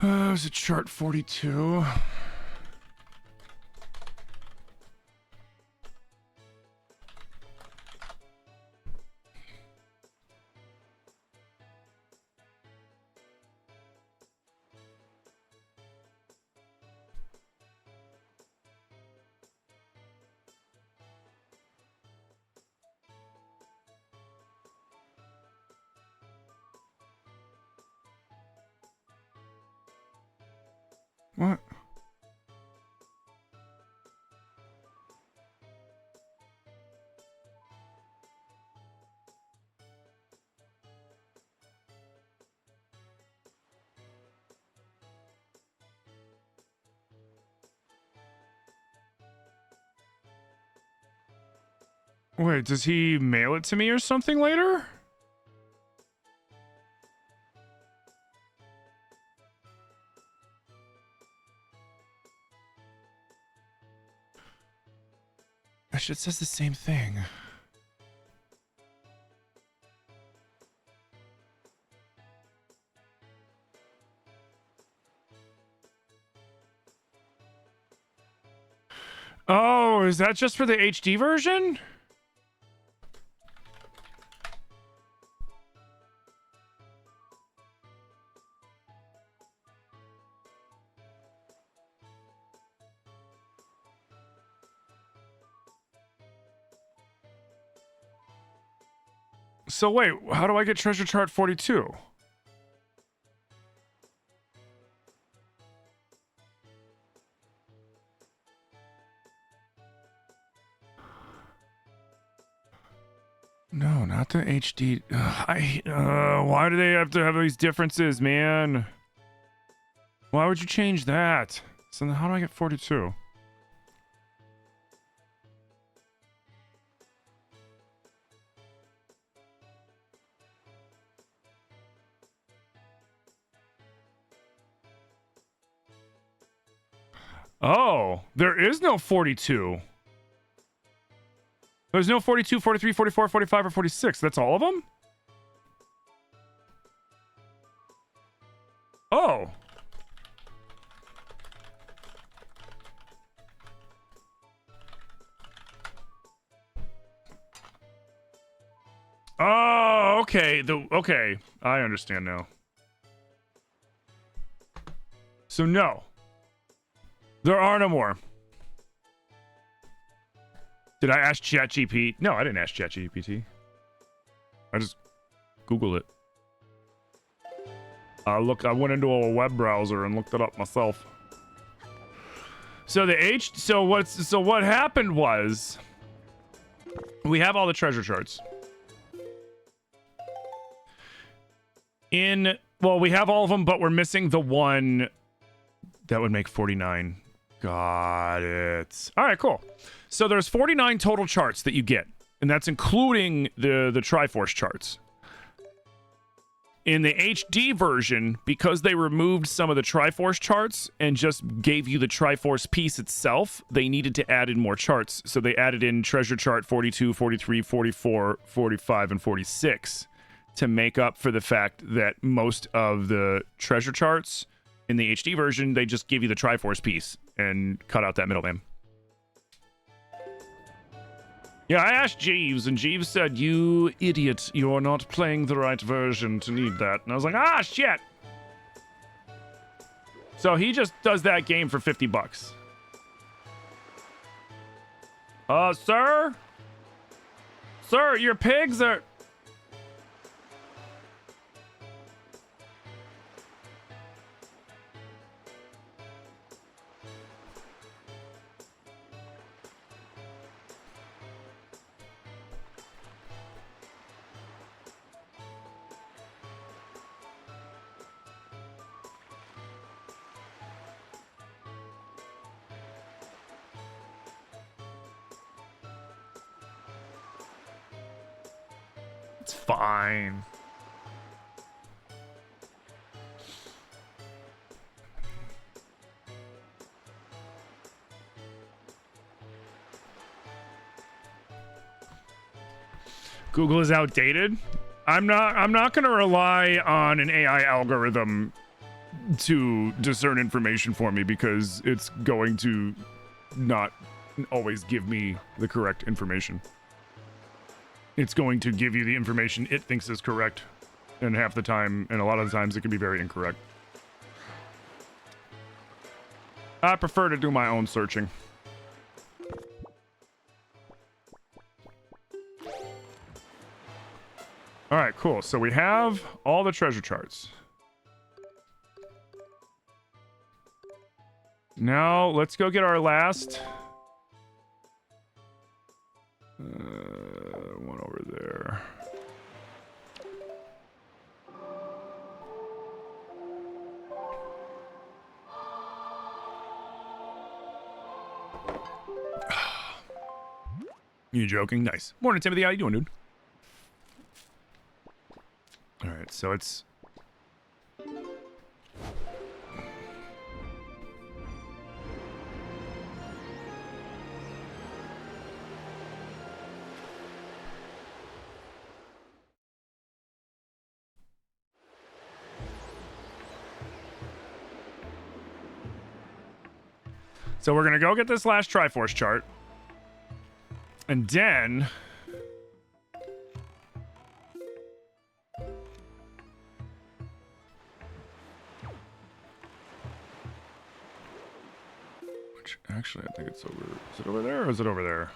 Is it chart 42? What? Wait, does he mail it to me or something later? That shit says the same thing. Oh, is that just for the HD version? So wait, how do I get treasure chart 42? No, not the HD. Why do they have to have these differences, man? Why would you change that? So then how do I get 42? Oh, there is no 42. There's no 42, 43, 44, 45, or 46. That's all of them? Oh. Oh, okay. Okay, I understand now. So no. There are no more. Did I ask ChatGPT? No, I didn't ask ChatGPT. I just Googled it. I went into a web browser and looked it up myself. So what happened was we have all the treasure charts. Well, we have all of them, but we're missing the one that would make 49. Got it. All right, cool. So there's 49 total charts that you get, and that's including the Triforce charts. In the HD version, because they removed some of the Triforce charts and just gave you the Triforce piece itself, they needed to add in more charts. So they added in treasure chart 42, 43, 44, 45, and 46 to make up for the fact that most of the treasure charts in the HD version, they just give you the Triforce piece and cut out that middleman. Yeah, I asked Jeeves, and Jeeves said, "You idiot, you're not playing the right version to need that." And I was like, ah, shit! So he just does that game for 50 bucks. Sir? Sir, your pigs are... It's fine. Google is outdated. I'm not going to rely on an AI algorithm to discern information for me because it's going to not always give me the correct information. It's going to give you the information it thinks is correct, and half the time, and a lot of the times, it can be very incorrect. I prefer to do my own searching. All right, cool. So we have all the treasure charts. Now, let's go get our last... one over there. You joking? Nice. Morning, Timothy. How you doing, dude? All right, so it's... So we're going to go get this last Triforce chart. And then... which, actually, I think it's over... Is it over there or is it over there?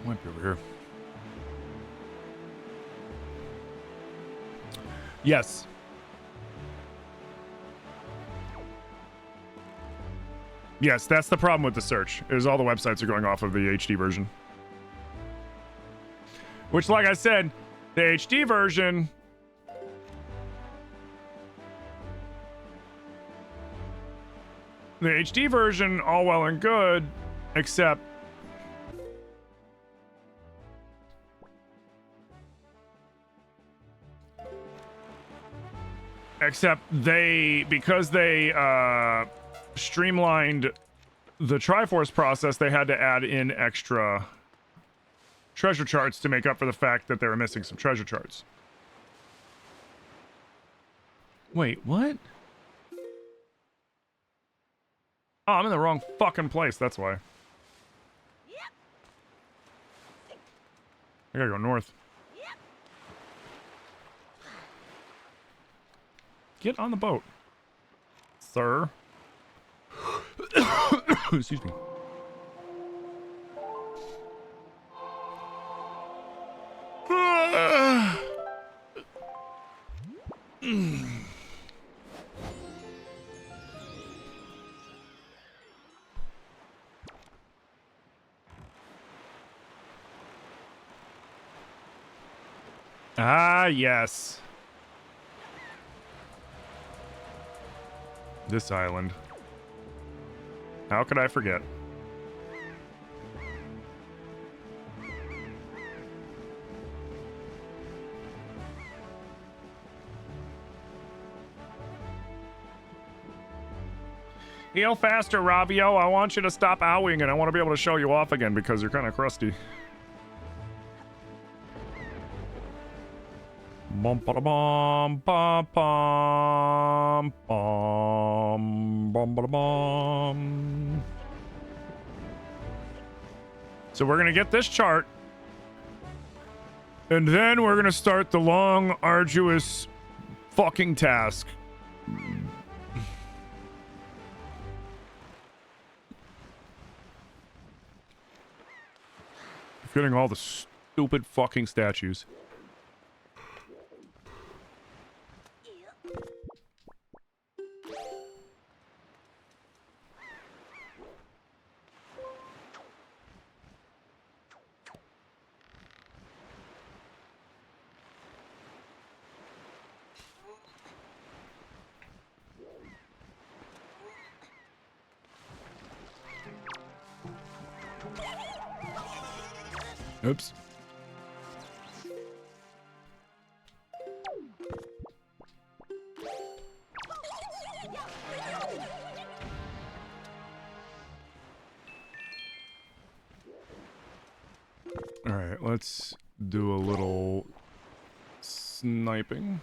Might be over here. Yes. Yes, that's the problem with the search, is all the websites are going off of the HD version. Which, like I said, the HD version... The HD version, all well and good, except... Except because they streamlined the Triforce process, they had to add in extra treasure charts to make up for the fact that they were missing some treasure charts. Wait, what? Oh, I'm in the wrong fucking place, that's why. I gotta go north. Get on the boat, sir. Excuse me. Ah, yes. This island. How could I forget? Heal faster, Ravio. I want you to stop owing, and I want to be able to show you off again because you're kind of crusty. Bum ba bum bum bum bum bum ba bum. So we're gonna get this chart, and then we're gonna start the long, arduous, fucking task. Getting all the stupid fucking statues. Oops. All right, let's do a little sniping.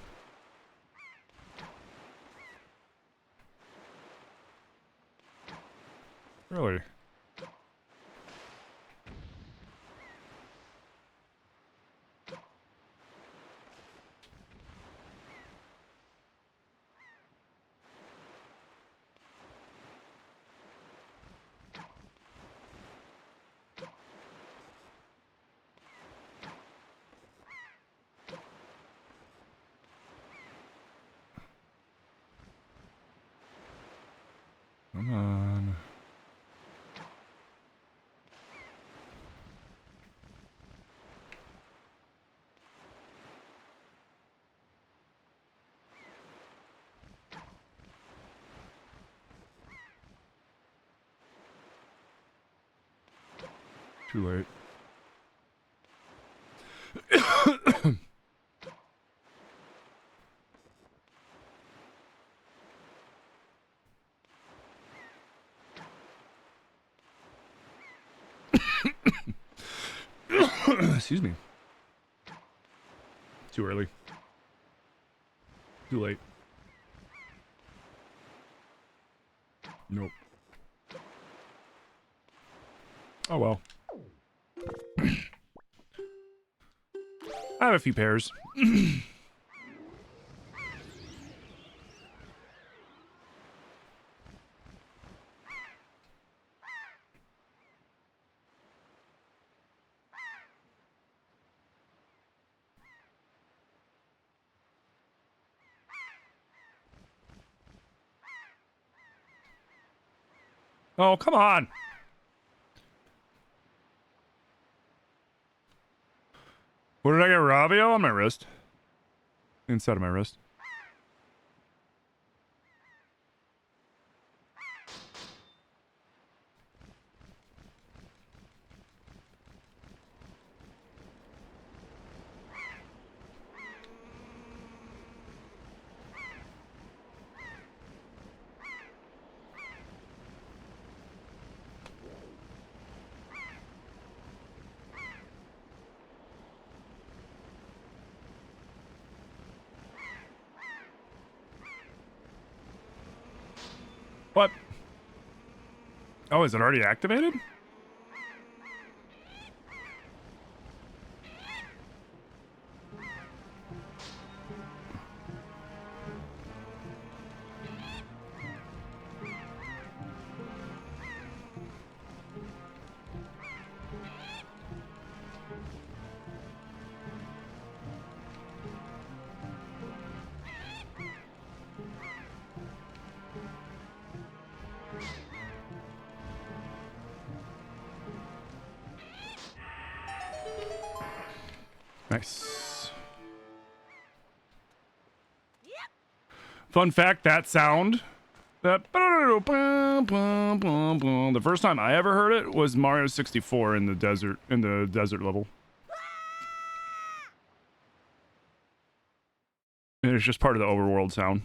Really? Come on. Too late. Excuse me. Too early. Too late. Nope. Oh well. I have a few pairs. Oh, come on. What did I get? Ravio on my wrist. Inside of my wrist. What? Oh, is it already activated? Nice. Fun fact, that sound, the first time I ever heard it was Mario 64 in the desert level. And it's just part of the overworld sound.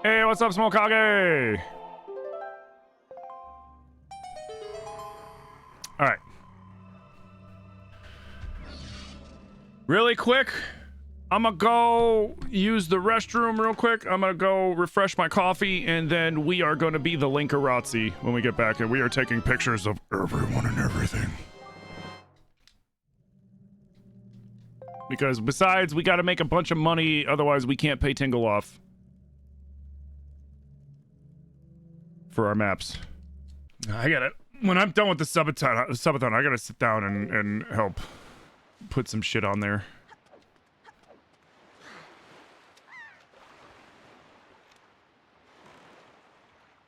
Hey, what's up, Smokage? All right. Really quick, I'm gonna go use the restroom real quick. I'm gonna go refresh my coffee, and then we are gonna be the Linkarazzi when we get back, and we are taking pictures of everyone and everything. Because besides, we gotta make a bunch of money, otherwise we can't pay Tingle off. For our maps. I gotta, when I'm done with the subathon, I gotta sit down and help put some shit on there.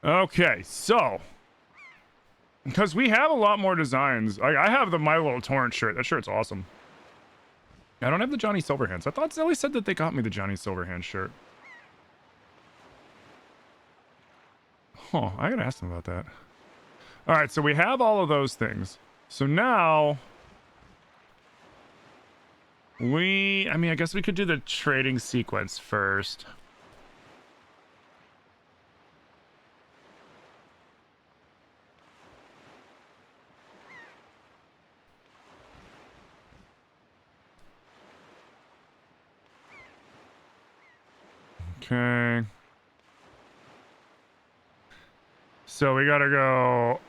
Okay, so because we have a lot more designs. I have the My Little Torrent shirt. That shirt's awesome. I don't have the Johnny Silverhands. I thought Zelly said that they got me the Johnny Silverhand shirt. Oh, I gotta ask them about that. All right, so we have all of those things. So now I mean, I guess we could do the trading sequence first. Okay. So we gotta go.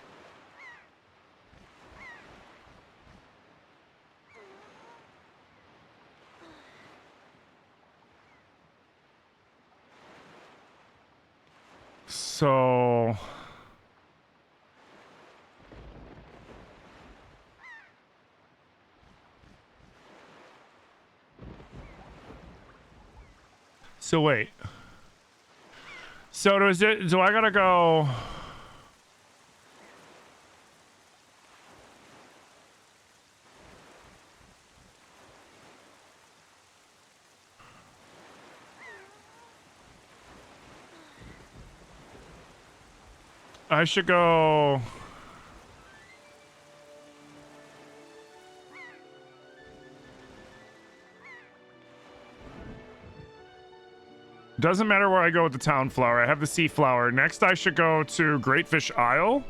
So wait. So do I gotta go? I should go. Doesn't matter where I go with the town flower. I have the sea flower. Next, I should go to Great Fish Isle.